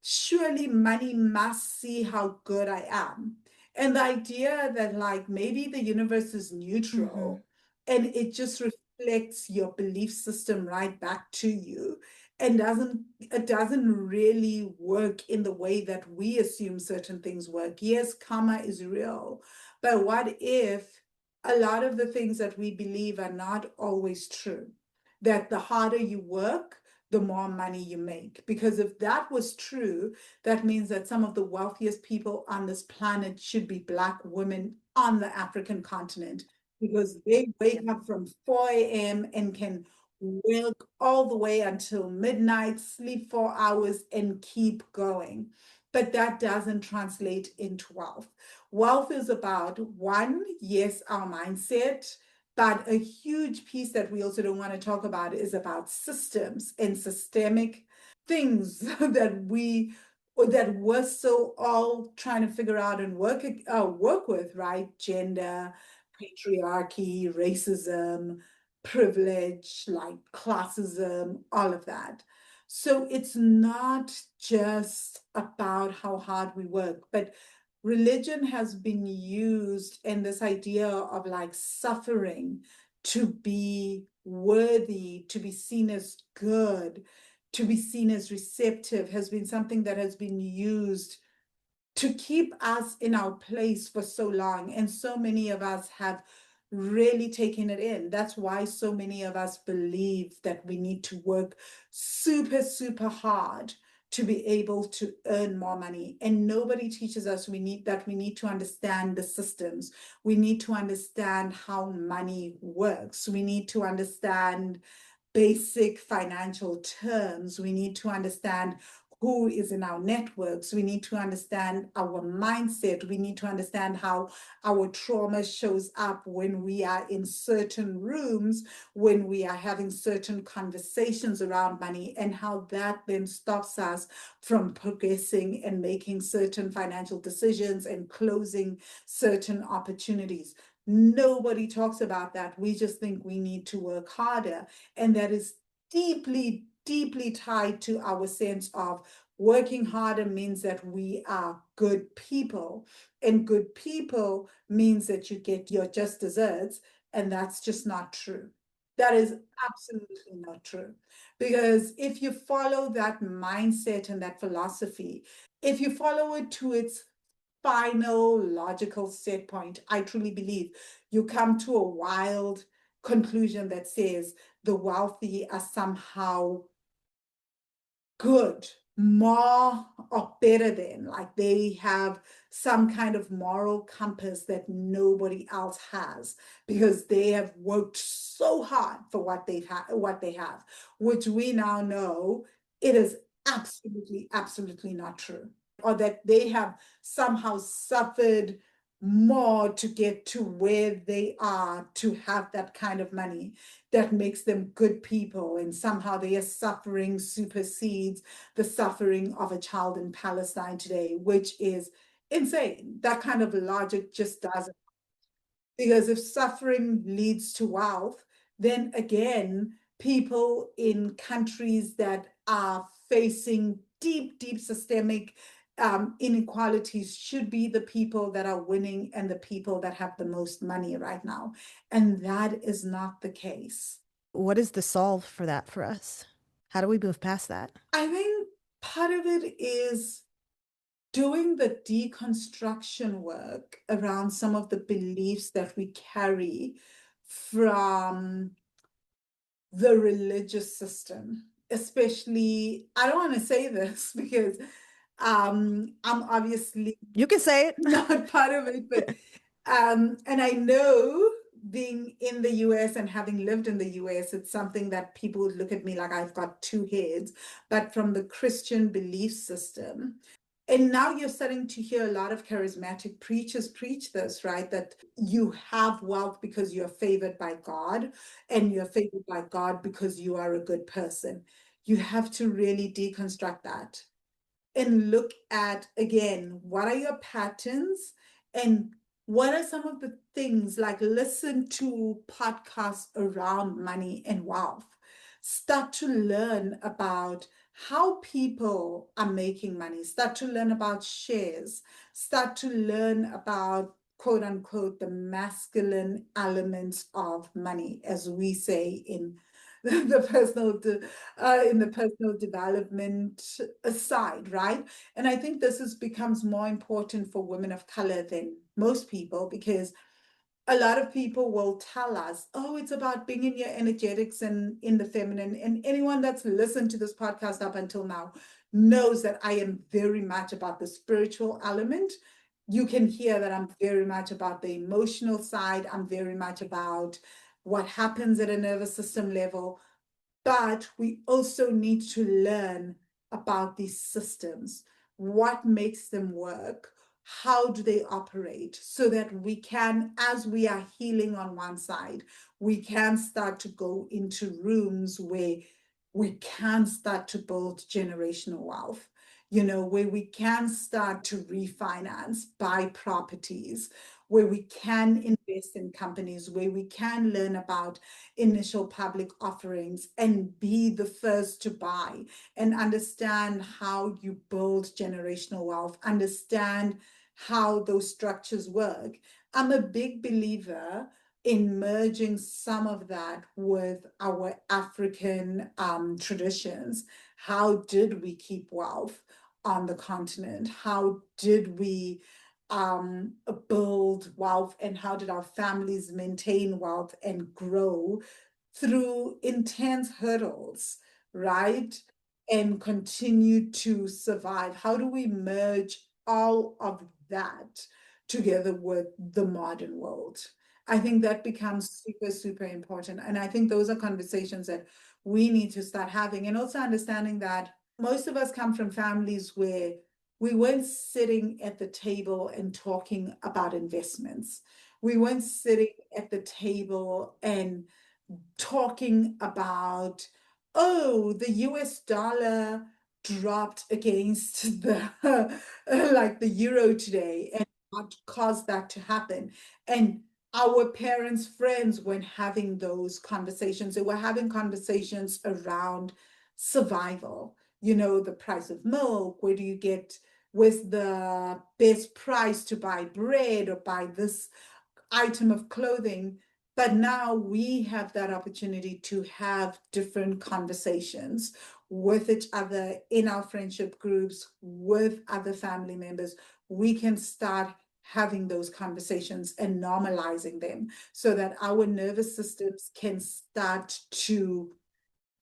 Surely money must see how good I am. And the idea that like maybe the universe is neutral and it just reflects your belief system right back to you. and it doesn't really work in the way that we assume certain things work. Yes, karma is real, but what if a lot of the things that we believe are not always true? That the harder you work, the more money you make. Because if that was true, that means that some of the wealthiest people on this planet should be Black women on the African continent, because they wake up from 4 a.m. and can work all the way until midnight, sleep 4 hours, and keep going. But that doesn't translate into wealth. Wealth is about, one, yes, our mindset, but a huge piece that we also don't want to talk about is about systems and systemic things that we're so all trying to figure out and work with, right? Gender, patriarchy, racism, privilege, like classism, all of that. So it's not just about how hard we work, but religion has been used in this idea of like suffering to be worthy, to be seen as good, to be seen as receptive, has been something that has been used to keep us in our place for so long. And so many of us have really taken it in. That's why so many of us believe that we need to work super, super hard to be able to earn more money. And nobody teaches us we need to understand the systems. We need to understand how money works. We need to understand basic financial terms. We need to understand who is in our networks. We need to understand our mindset. We need to understand how our trauma shows up when we are in certain rooms, when we are having certain conversations around money, and how that then stops us from progressing and making certain financial decisions and closing certain opportunities. Nobody talks about that. We just think we need to work harder. And that is deeply, deeply tied to our sense of working harder means that we are good people. And good people means that you get your just desserts. And that's just not true. That is absolutely not true. Because if you follow that mindset and that philosophy, if you follow it to its final logical set point, I truly believe you come to a wild conclusion that says the wealthy are somehow good, more or better than, like they have some kind of moral compass that nobody else has because they have worked so hard for what they have, which we now know it is absolutely, absolutely not true. Or that they have somehow suffered more to get to where they are to have that kind of money that makes them good people, and somehow their suffering supersedes the suffering of a child in Palestine today, which is insane. That kind of logic just doesn't. Because if suffering leads to wealth, then again, people in countries that are facing deep, deep systemic inequalities should be the people that are winning and the people that have the most money right now. And that is not the case. What is the solve for that for us? How do we move past that? I think part of it is doing the deconstruction work around some of the beliefs that we carry from the religious system, especially, I don't want to say this because I'm obviously You can say it. not part of it, but and I know being in the US and having lived in the US, it's something that people would look at me like I've got two heads, but from the Christian belief system. And now you're starting to hear a lot of charismatic preachers preach this, right? That you have wealth because you're favored by God, and you're favored by God because you are a good person. You have to really deconstruct that and look at, again, what are your patterns and what are some of the things, like listen to podcasts around money and wealth. Start to learn about how people are making money. Start to learn about shares. Start to learn about, quote unquote, the masculine elements of money, as we say in the in the personal development side, right? And I think becomes more important for women of color than most people, because a lot of people will tell us, oh, it's about being in your energetics and in the feminine. And anyone that's listened to this podcast up until now knows that I am very much about the spiritual element. You can hear that I'm very much about the emotional side. I'm very much about what happens at a nervous system level. But we also need to learn about these systems, what makes them work, how do they operate, so that we can, as we are healing on one side, we can start to go into rooms where we can start to build generational wealth, where we can start to refinance, buy properties, where we can invest in companies, where we can learn about initial public offerings and be the first to buy and understand how you build generational wealth, understand how those structures work. I'm a big believer in merging some of that with our African traditions. How did we keep wealth on the continent? How did we build wealth, and how did our families maintain wealth and grow through intense hurdles, right? And continue to survive? How do we merge all of that together with the modern world? I think that becomes super, super important. And I think those are conversations that we need to start having, and also understanding that most of us come from families where we weren't sitting at the table and talking about investments. We weren't sitting at the table and talking about, oh, the US dollar dropped against the like the euro today, and what caused that to happen. And our parents' friends weren't having those conversations. They were having conversations around survival. The price of milk, where's the best price to buy bread or buy this item of clothing. But now we have that opportunity to have different conversations with each other in our friendship groups, with other family members. We can start having those conversations and normalizing them, so that our nervous systems can start to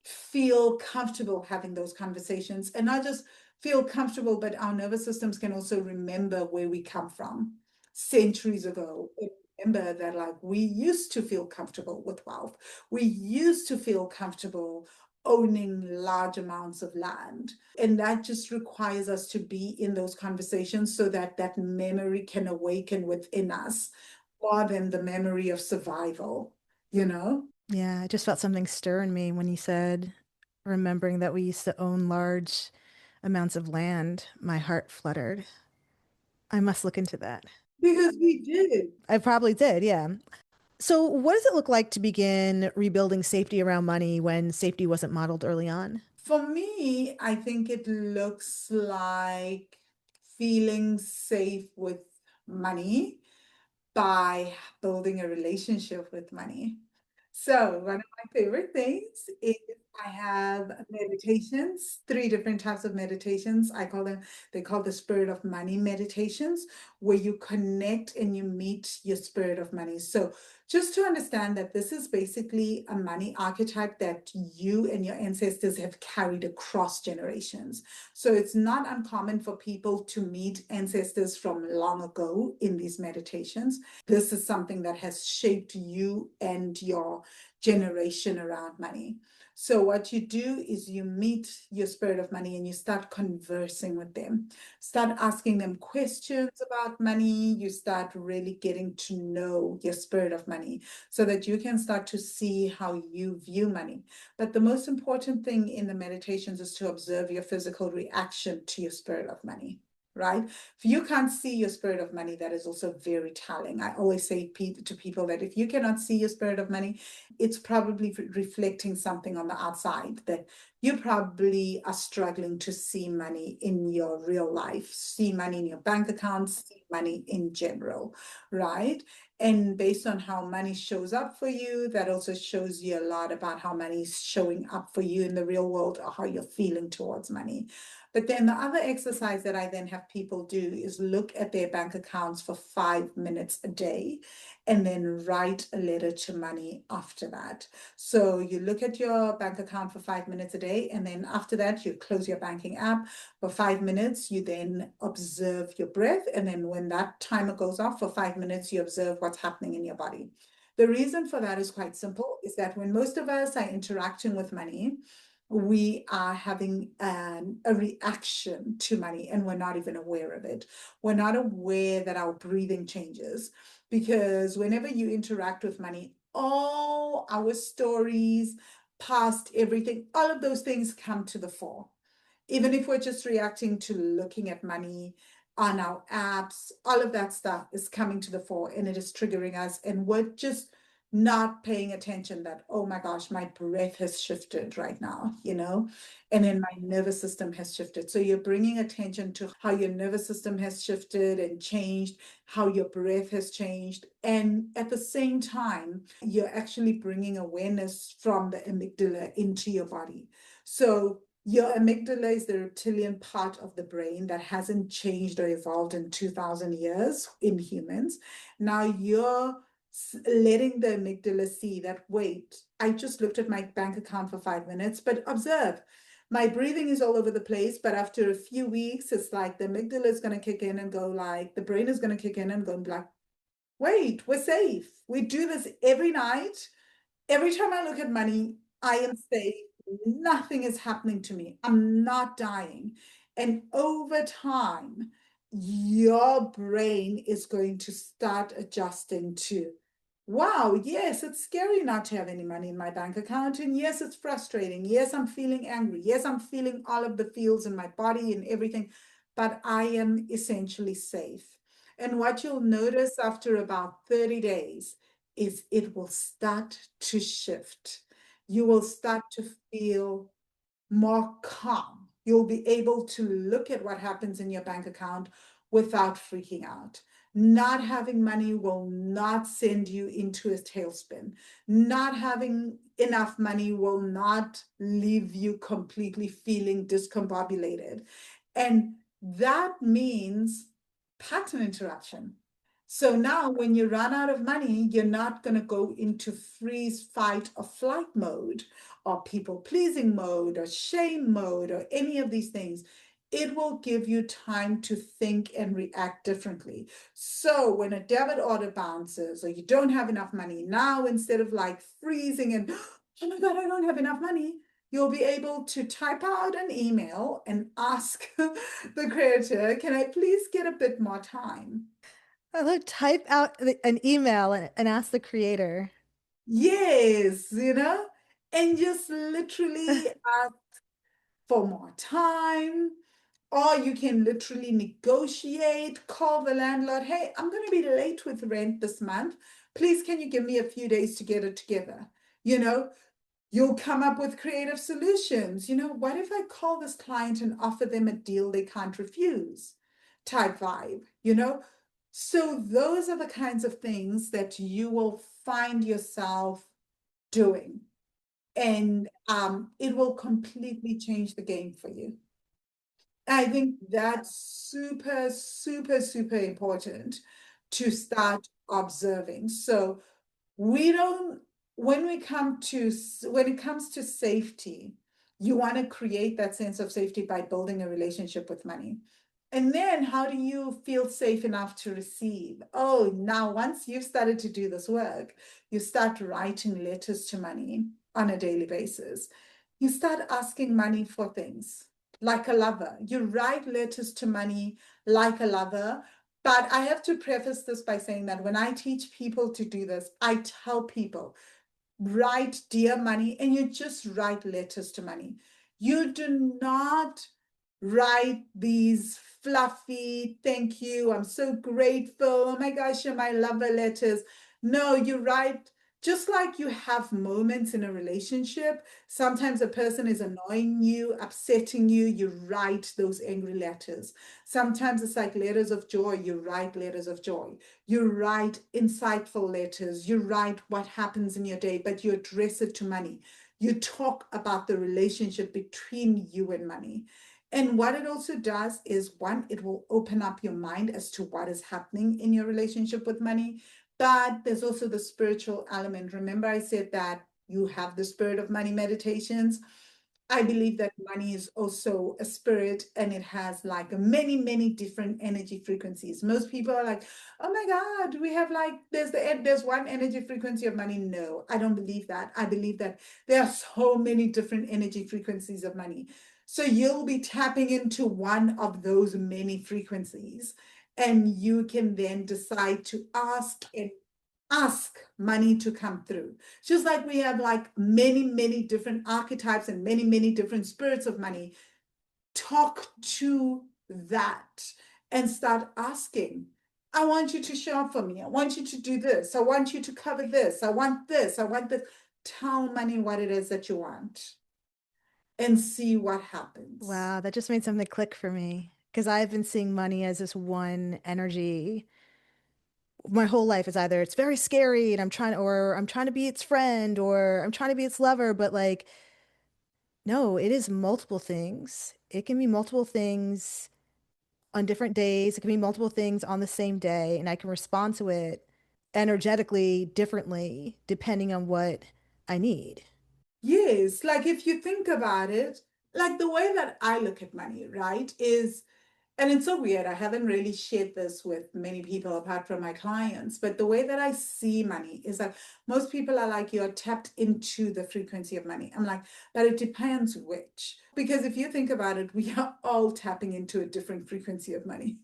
feel comfortable having those conversations, and not just feel comfortable, but our nervous systems can also remember where we come from centuries ago. Remember that, like, we used to feel comfortable with wealth. We used to feel comfortable owning large amounts of land. And that just requires us to be in those conversations, so that that memory can awaken within us, more than the memory of survival, you know? Yeah, I just felt something stir in me when you said remembering that we used to own large amounts of land. My heart fluttered. I must look into that. Because we did. I probably did, yeah. So, what does it look like to begin rebuilding safety around money when safety wasn't modeled early on? For me, I think it looks like feeling safe with money by building a relationship with money. So one of my favorite things is I have meditations, 3 different types of meditations. They call the spirit of money meditations, where you connect and you meet your spirit of money. So just to understand that this is basically a money archetype that you and your ancestors have carried across generations. So it's not uncommon for people to meet ancestors from long ago in these meditations. This is something that has shaped you and your generation around money. So what you do is you meet your spirit of money and you start conversing with them. Start asking them questions about money. You start really getting to know your spirit of money, so that you can start to see how you view money. But the most important thing in the meditations is to observe your physical reaction to your spirit of money. Right? If you can't see your spirit of money, that is also very telling. I always say to people that if you cannot see your spirit of money, it's probably reflecting something on the outside that you probably are struggling to see money in your real life, see money in your bank account, see money in general, right? And based on how money shows up for you, that also shows you a lot about how money is showing up for you in the real world or how you're feeling towards money. But then the other exercise that I then have people do is look at their bank accounts for 5 minutes a day and then write a letter to money after that. So you look at your bank account for 5 minutes a day, and then after that, you close your banking app for 5 minutes. You then observe your breath. And then when that timer goes off for 5 minutes, you observe what's happening in your body. The reason for that is quite simple, is that when most of us are interacting with money, we are having a reaction to money and we're not even aware of it. We're not aware that our breathing changes, because whenever you interact with money, all our stories, past everything, all of those things come to the fore. Even if we're just reacting to looking at money on our apps, all of that stuff is coming to the fore and it is triggering us. And we're just not paying attention that, oh my gosh, my breath has shifted right now, and then my nervous system has shifted. So you're bringing attention to how your nervous system has shifted and changed, how your breath has changed. And at the same time, you're actually bringing awareness from the amygdala into your body. So your amygdala is the reptilian part of the brain that hasn't changed or evolved in 2000 years in humans. Now you're letting the amygdala see that, wait, I just looked at my bank account for 5 minutes, but observe, my breathing is all over the place. But after a few weeks, it's like the amygdala is going to kick in and go like, the brain is going to kick in and go like, wait, we're safe. We do this every night. Every time I look at money, I am safe. Nothing is happening to me. I'm not dying. And over time, your brain is going to start adjusting to, wow, yes, it's scary not to have any money in my bank account. And yes, it's frustrating. Yes, I'm feeling angry. Yes, I'm feeling all of the feels in my body and everything, but I am essentially safe. And what you'll notice after about 30 days is it will start to shift. You will start to feel more calm. You'll be able to look at what happens in your bank account without freaking out. Not having money will not send you into a tailspin. Not having enough money will not leave you completely feeling discombobulated. And that means pattern interruption. So now when you run out of money, you're not going to go into freeze, fight, or flight mode, or people-pleasing mode, or shame mode, or any of these things. It will give you time to think and react differently. So when a debit order bounces, or you don't have enough money, now instead of like freezing and, oh my God, I don't have enough money, you'll be able to type out an email and ask the creator, can I please get a bit more time? Like type out an email and ask the creator. Yes, and just literally ask for more time. Or you can literally negotiate, call the landlord, hey, I'm going to be late with rent this month. Please, can you give me a few days to get it together? You'll come up with creative solutions. What if I call this client and offer them a deal they can't refuse? Type vibe, So those are the kinds of things that you will find yourself doing. And it will completely change the game for you. I think that's super, super, super important to start observing. So when it comes to safety, you want to create that sense of safety by building a relationship with money. And then how do you feel safe enough to receive? Oh, now once you've started to do this work, you start writing letters to money on a daily basis. You start asking money for things like a lover. You write letters to money like a lover. But I have to preface this by saying that when I teach people to do this, I tell people, write dear money, and you just write letters to money. You do not write these fluffy, thank you, I'm so grateful, oh my gosh, you're my lover letters. No, you write Just like you have moments in a relationship, sometimes a person is annoying you, upsetting you, you write those angry letters. Sometimes it's like letters of joy, you write letters of joy. You write insightful letters, you write what happens in your day, but you address it to money. You talk about the relationship between you and money. And what it also does is, one, it will open up your mind as to what is happening in your relationship with money. But there's also the spiritual element. Remember, I said that you have the spirit of money meditations. I believe that money is also a spirit, and it has like many, many different energy frequencies. Most people are like, oh my God, we have like, there's one energy frequency of money. No, I don't believe that. I believe that there are so many different energy frequencies of money. So you'll be tapping into one of those many frequencies, and you can then decide to ask money to come through. Just like we have like many, many different archetypes and many, many different spirits of money, talk to that and start asking. I want you to show up for me. I want you to do this. I want you to cover this. I want this. I want this. Tell money what it is that you want and see what happens. Wow, that just made something click for me because I've been seeing money as this one energy my whole life. Is either it's very scary and I'm trying to be its friend, or I'm trying to be its lover, but like no, it is multiple things. It can be multiple things on different days. It can be multiple things on the same day, and I can respond to it energetically differently depending on what I need. Yes, like if you think about it, like the way that I look at money, right, is, and it's so weird, I haven't really shared this with many people apart from my clients, but the way that I see money is that most people are like, you're tapped into the frequency of money. I'm like, but it depends which. Because if you think about it, we are all tapping into a different frequency of money.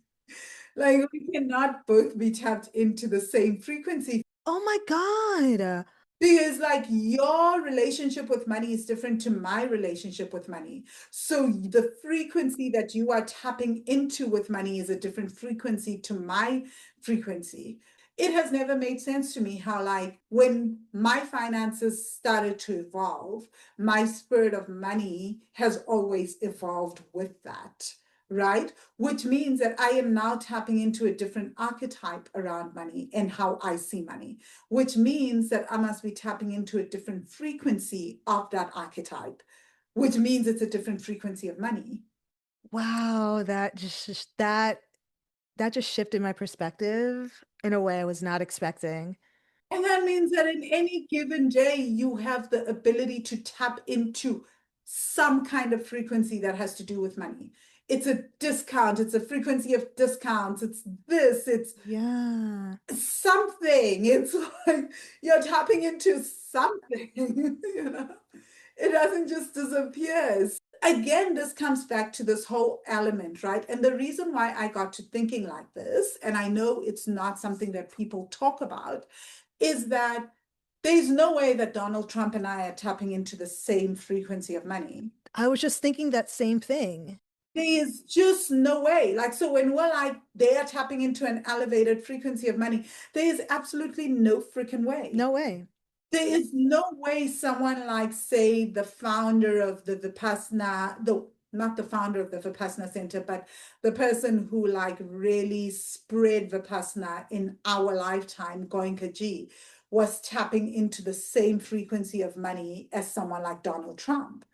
Like we cannot both be tapped into the same frequency. Oh my God. Because like your relationship with money is different to my relationship with money. So the frequency that you are tapping into with money is a different frequency to my frequency. It has never made sense to me how, like, when my finances started to evolve, my spirit of money has always evolved with that, right? Which means that I am now tapping into a different archetype around money and how I see money, which means that I must be tapping into a different frequency of that archetype, which means it's a different frequency of money. Wow, that just shifted my perspective in a way I was not expecting. And that means that in any given day, you have the ability to tap into some kind of frequency that has to do with money. It's a discount, it's a frequency of discounts, it's this, it's Yeah. something. It's like you're tapping into something, you know? It doesn't just disappear. Again, this comes back to this whole element, right? And the reason why I got to thinking like this, and I know it's not something that people talk about, is that there's no way that Donald Trump and I are tapping into the same frequency of money. I was just thinking that same thing. There's just no way. Like, so when we're like, they are tapping into an elevated frequency of money, there is absolutely no freaking way. No way. There is no way someone like, say, the founder of the Vipassana, not the founder of the Vipassana Center, but the person who like really spread Vipassana in our lifetime, Goenkaji, was tapping into the same frequency of money as someone like Donald Trump.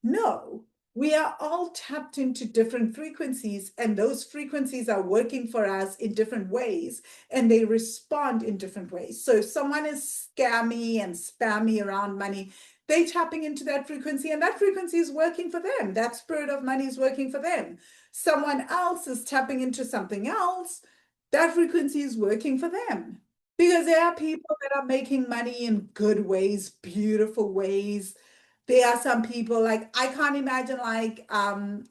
No, we are all tapped into different frequencies, and those frequencies are working for us in different ways, and they respond in different ways. So if someone is scammy and spammy around money, they tapping into that frequency, and that frequency is working for them. That spirit of money is working for them. Someone else is tapping into something else, that frequency is working for them. Because there are people that are making money in good ways, beautiful ways. There are some people like, I can't imagine like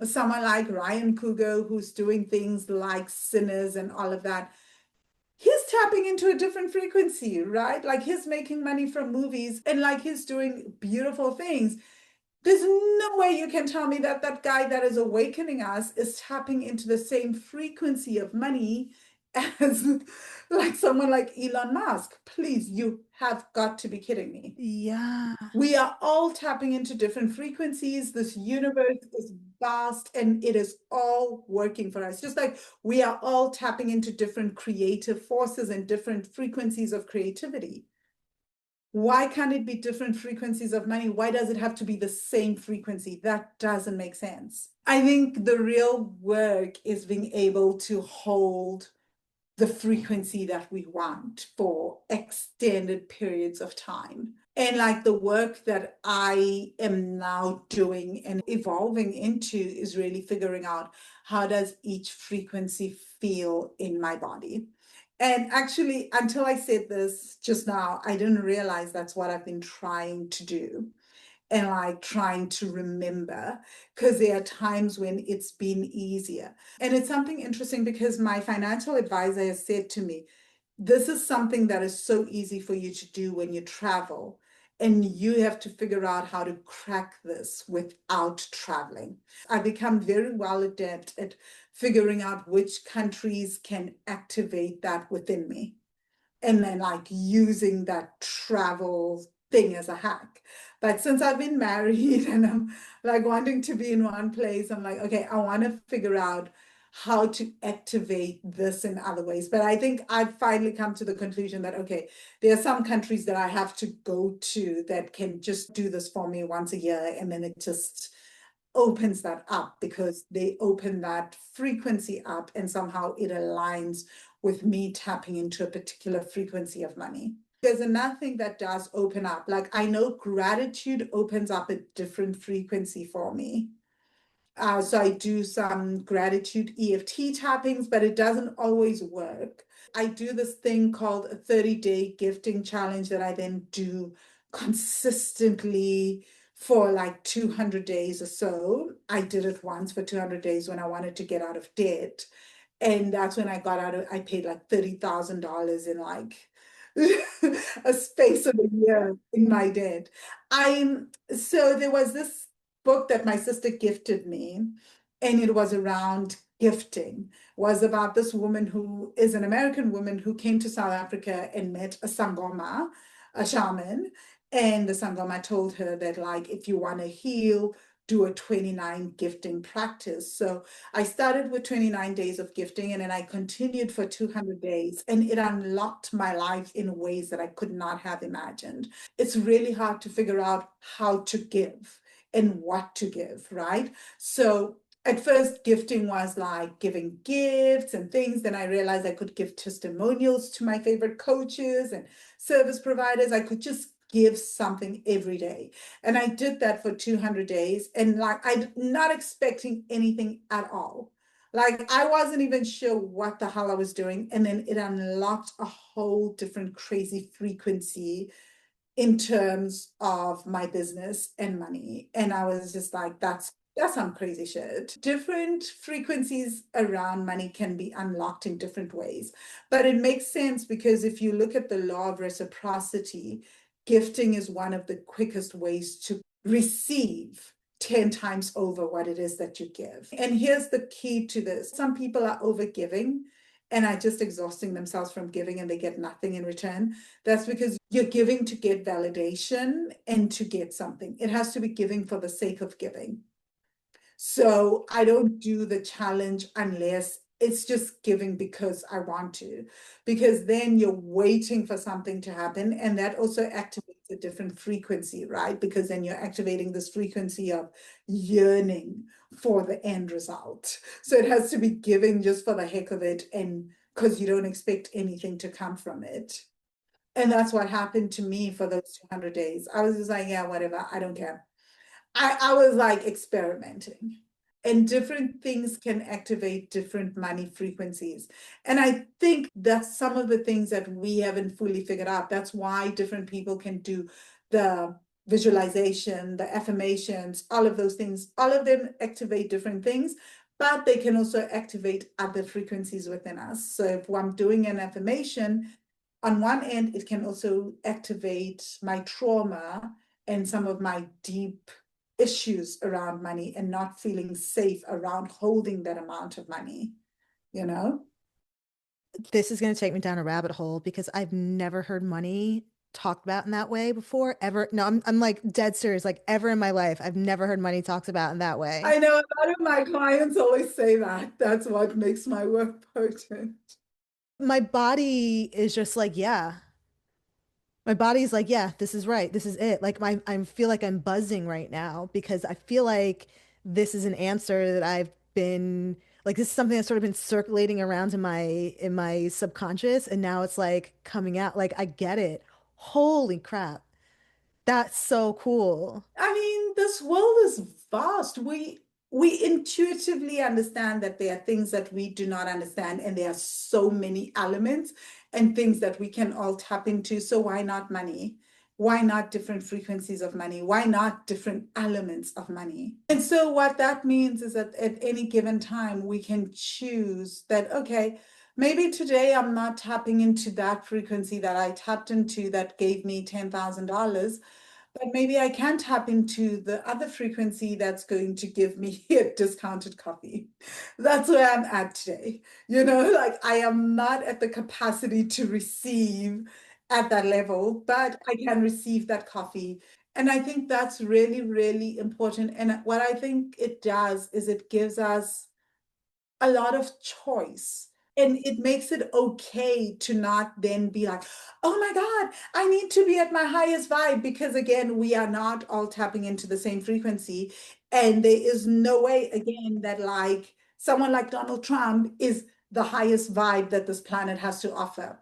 someone like Ryan Coogler who's doing things like Sinners and all of that. He's tapping into a different frequency, right? Like he's making money from movies and like he's doing beautiful things. There's no way you can tell me that that guy that is awakening us is tapping into the same frequency of money as like someone like Elon Musk. Please, you have got to be kidding me. Yeah. We are all tapping into different frequencies. This universe is vast and it is all working for us. Just like we are all tapping into different creative forces and different frequencies of creativity. Why can't it be different frequencies of money? Why does it have to be the same frequency? That doesn't make sense. I think the real work is being able to hold the frequency that we want for extended periods of time. And like the work that I am now doing and evolving into is really figuring out how does each frequency feel in my body. And actually, until I said this just now, I didn't realize that's what I've been trying to do and like trying to remember, because there are times when it's been easier. And it's something interesting because my financial advisor has said to me, this is something that is so easy for you to do when you travel. And you have to figure out how to crack this without traveling. I've become very well adept at figuring out which countries can activate that within me. And then like using that travel thing as a hack. But since I've been married and I'm like wanting to be in one place, I'm like, okay, I want to figure out how to activate this in other ways. But I think I've finally come to the conclusion that, okay, there are some countries that I have to go to that can just do this for me once a year. And then it just opens that up because they open that frequency up and somehow it aligns with me tapping into a particular frequency of money. There's another thing that does open up. Like I know gratitude opens up a different frequency for me. So I do some gratitude EFT tappings, but it doesn't always work. I do this thing called a 30-day gifting challenge that I then do consistently for like 200 days or so. I did it once for 200 days when I wanted to get out of debt. And that's when I got out of, I paid like $30,000 in like a space of a year in my debt. So there was this book that my sister gifted me, and it was around gifting, was about this woman who is an American woman who came to South Africa and met a Sangoma, a shaman. And the Sangoma told her that like, if you want to heal, do a 29 gifting practice. So I started with 29 days of gifting and then I continued for 200 days and it unlocked my life in ways that I could not have imagined. It's really hard to figure out how to give and what to give, right? So at first, gifting was like giving gifts and things. Then I realized I could give testimonials to my favorite coaches and service providers. I could just give something every day. And I did that for 200 days. And like, I'm not expecting anything at all. Like, I wasn't even sure what the hell I was doing. And then it unlocked a whole different crazy frequency in terms of my business and money. And I was just like, that's some crazy shit. Different frequencies around money can be unlocked in different ways. But it makes sense because if you look at the law of reciprocity, gifting is one of the quickest ways to receive 10 times over what it is that you give. And here's the key to this. Some people are over giving and are just exhausting themselves from giving and they get nothing in return. That's because you're giving to get validation and to get something. It has to be giving for the sake of giving. So I don't do the challenge unless it's just giving because I want to, because then you're waiting for something to happen. And that also activates a different frequency, right? Because then you're activating this frequency of yearning for the end result. So it has to be giving just for the heck of it and because you don't expect anything to come from it. And that's what happened to me for those 200 days. I was just like, yeah, whatever, I don't care. I was like experimenting. And different things can activate different money frequencies. And I think that's some of the things that we haven't fully figured out. That's why different people can do the visualization, the affirmations, all of those things. All of them activate different things, but they can also activate other frequencies within us. So if I'm doing an affirmation, on one end, it can also activate my trauma and some of my deep issues around money and not feeling safe around holding that amount of money, you know? This is going to take me down a rabbit hole because I've never heard money talked about in that way before, ever. No, I'm like dead serious, like ever in my life. I've never heard money talked about in that way. I know a lot of my clients always say that. That's what makes my work potent. My body is just like, yeah. My body's like, yeah, this is right. This is it. Like I feel like I'm buzzing right now because I feel like this is an answer that I've been like this is something that's sort of been circulating around in my subconscious and now it's like coming out. Like I get it. Holy crap. That's so cool. I mean, this world is vast. We intuitively understand that there are things that we do not understand, and there are so many elements and things that we can all tap into. So why not money? Why not different frequencies of money? Why not different elements of money? And so what that means is that at any given time, we can choose that, okay, maybe today I'm not tapping into that frequency that I tapped into that gave me $10,000. But maybe I can tap into the other frequency that's going to give me a discounted coffee. That's where I'm at today. Like I am not at the capacity to receive at that level, but I can receive that coffee. And I think that's really, really important. And what I think it does is it gives us a lot of choice. And it makes it okay to not then be like, oh my God, I need to be at my highest vibe. Because again, we are not all tapping into the same frequency. And there is no way, again, that like someone like Donald Trump is the highest vibe that this planet has to offer.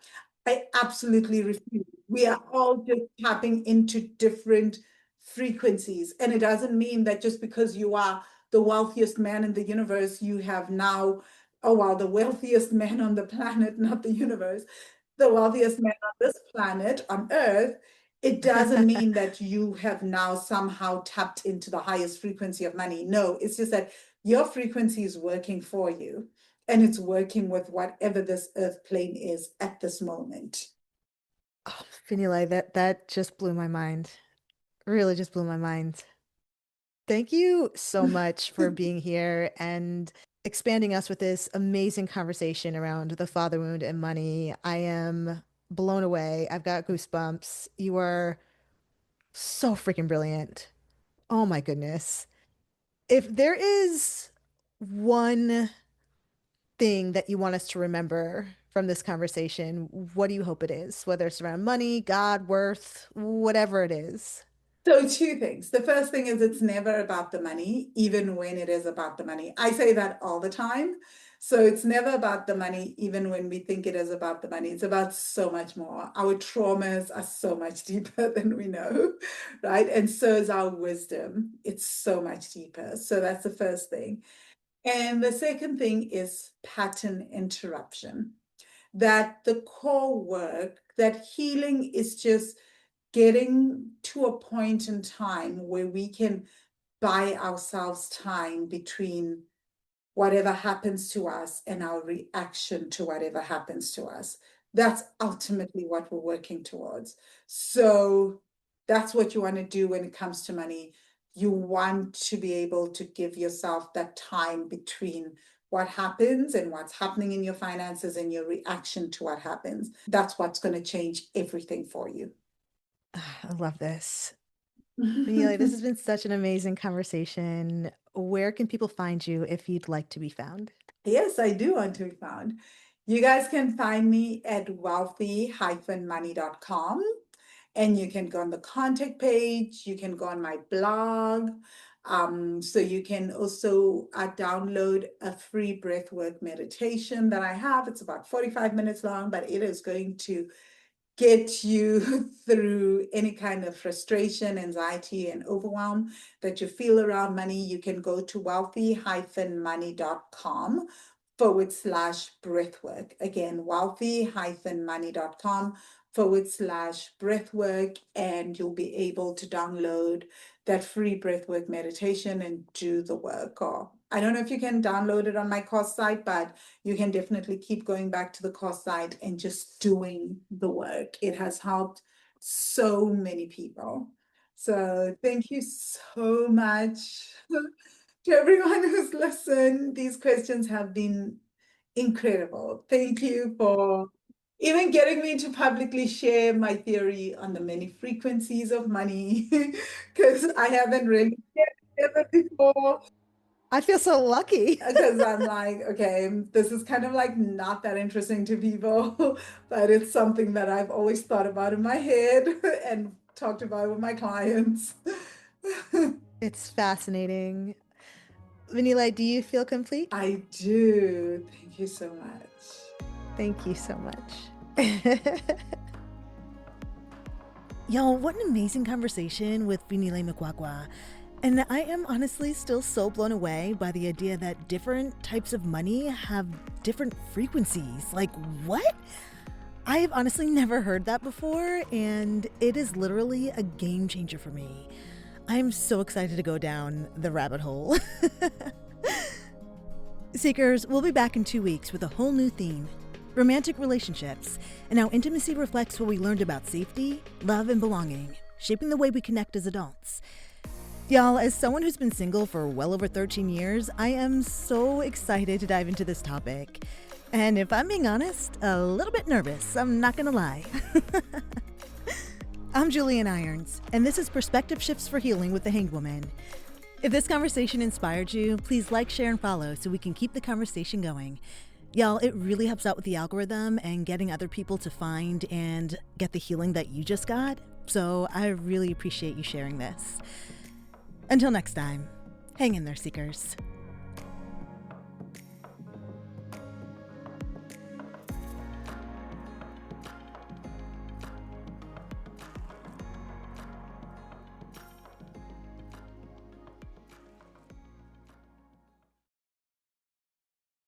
I absolutely refuse. We are all just tapping into different frequencies. And it doesn't mean that just because you are the wealthiest man in the universe, you have now, oh, wow, the wealthiest man on the planet, not the universe, the wealthiest man on this planet, on Earth, it doesn't mean that you have now somehow tapped into the highest frequency of money. No, it's just that your frequency is working for you and it's working with whatever this Earth plane is at this moment. Oh, Finile, that just blew my mind. Really just blew my mind. Thank you so much for being here and expanding us with this amazing conversation around the father wound and money. I am blown away. I've got goosebumps. You are so freaking brilliant. Oh my goodness. If there is one thing that you want us to remember from this conversation, what do you hope it is? Whether it's around money, God, worth, whatever it is. So two things. The first thing is it's never about the money, even when it is about the money. I say that all the time. So it's never about the money, even when we think it is about the money. It's about so much more. Our traumas are so much deeper than we know, right? And so is our wisdom. It's so much deeper. So that's the first thing. And the second thing is pattern interruption. That the core work, that healing is just getting to a point in time where we can buy ourselves time between whatever happens to us and our reaction to whatever happens to us. That's ultimately what we're working towards. So that's what you want to do when it comes to money. You want to be able to give yourself that time between what happens and what's happening in your finances and your reaction to what happens. That's what's going to change everything for you. I love this. Vanilla, this has been such an amazing conversation. Where can people find you if you'd like to be found? Yes, I do want to be found. You guys can find me at wealthy-money.com, and you can go on the contact page. You can go on my blog. So you can also download a free breathwork meditation that I have. It's about 45 minutes long, but it is going to get you through any kind of frustration, anxiety, and overwhelm that you feel around money. You can go to wealthy-money.com/breathwork. Again, wealthy-money.com/breathwork, and you'll be able to download that free breathwork meditation and do the work. Or I don't know if you can download it on my course site, but you can definitely keep going back to the course site and just doing the work. It has helped so many people. So thank you so much to everyone who's listened. These questions have been incredible. Thank you for even getting me to publicly share my theory on the many frequencies of money, because I haven't really shared it before. I feel so lucky. Because I'm like, okay, this is kind of like not that interesting to people, but it's something that I've always thought about in my head and talked about with my clients. It's fascinating. Vangile, do you feel complete? I do. Thank you so much. Thank you so much. Y'all, what an amazing conversation with Vangile Makwakwa. And I am honestly still so blown away by the idea that different types of money have different frequencies. Like, what? I have honestly never heard that before, and it is literally a game changer for me. I'm so excited to go down the rabbit hole. Seekers, we'll be back in 2 weeks with a whole new theme: romantic relationships, and how intimacy reflects what we learned about safety, love, and belonging, shaping the way we connect as adults. Y'all, as someone who's been single for well over 13 years, I am so excited to dive into this topic. And if I'm being honest, a little bit nervous, I'm not gonna lie. I'm Julienne Irons, and this is Perspective Shifts for Healing with the Hanged Woman. If this conversation inspired you, please like, share, and follow so we can keep the conversation going. Y'all, it really helps out with the algorithm and getting other people to find and get the healing that you just got. So I really appreciate you sharing this. Until next time, hang in there, Seekers.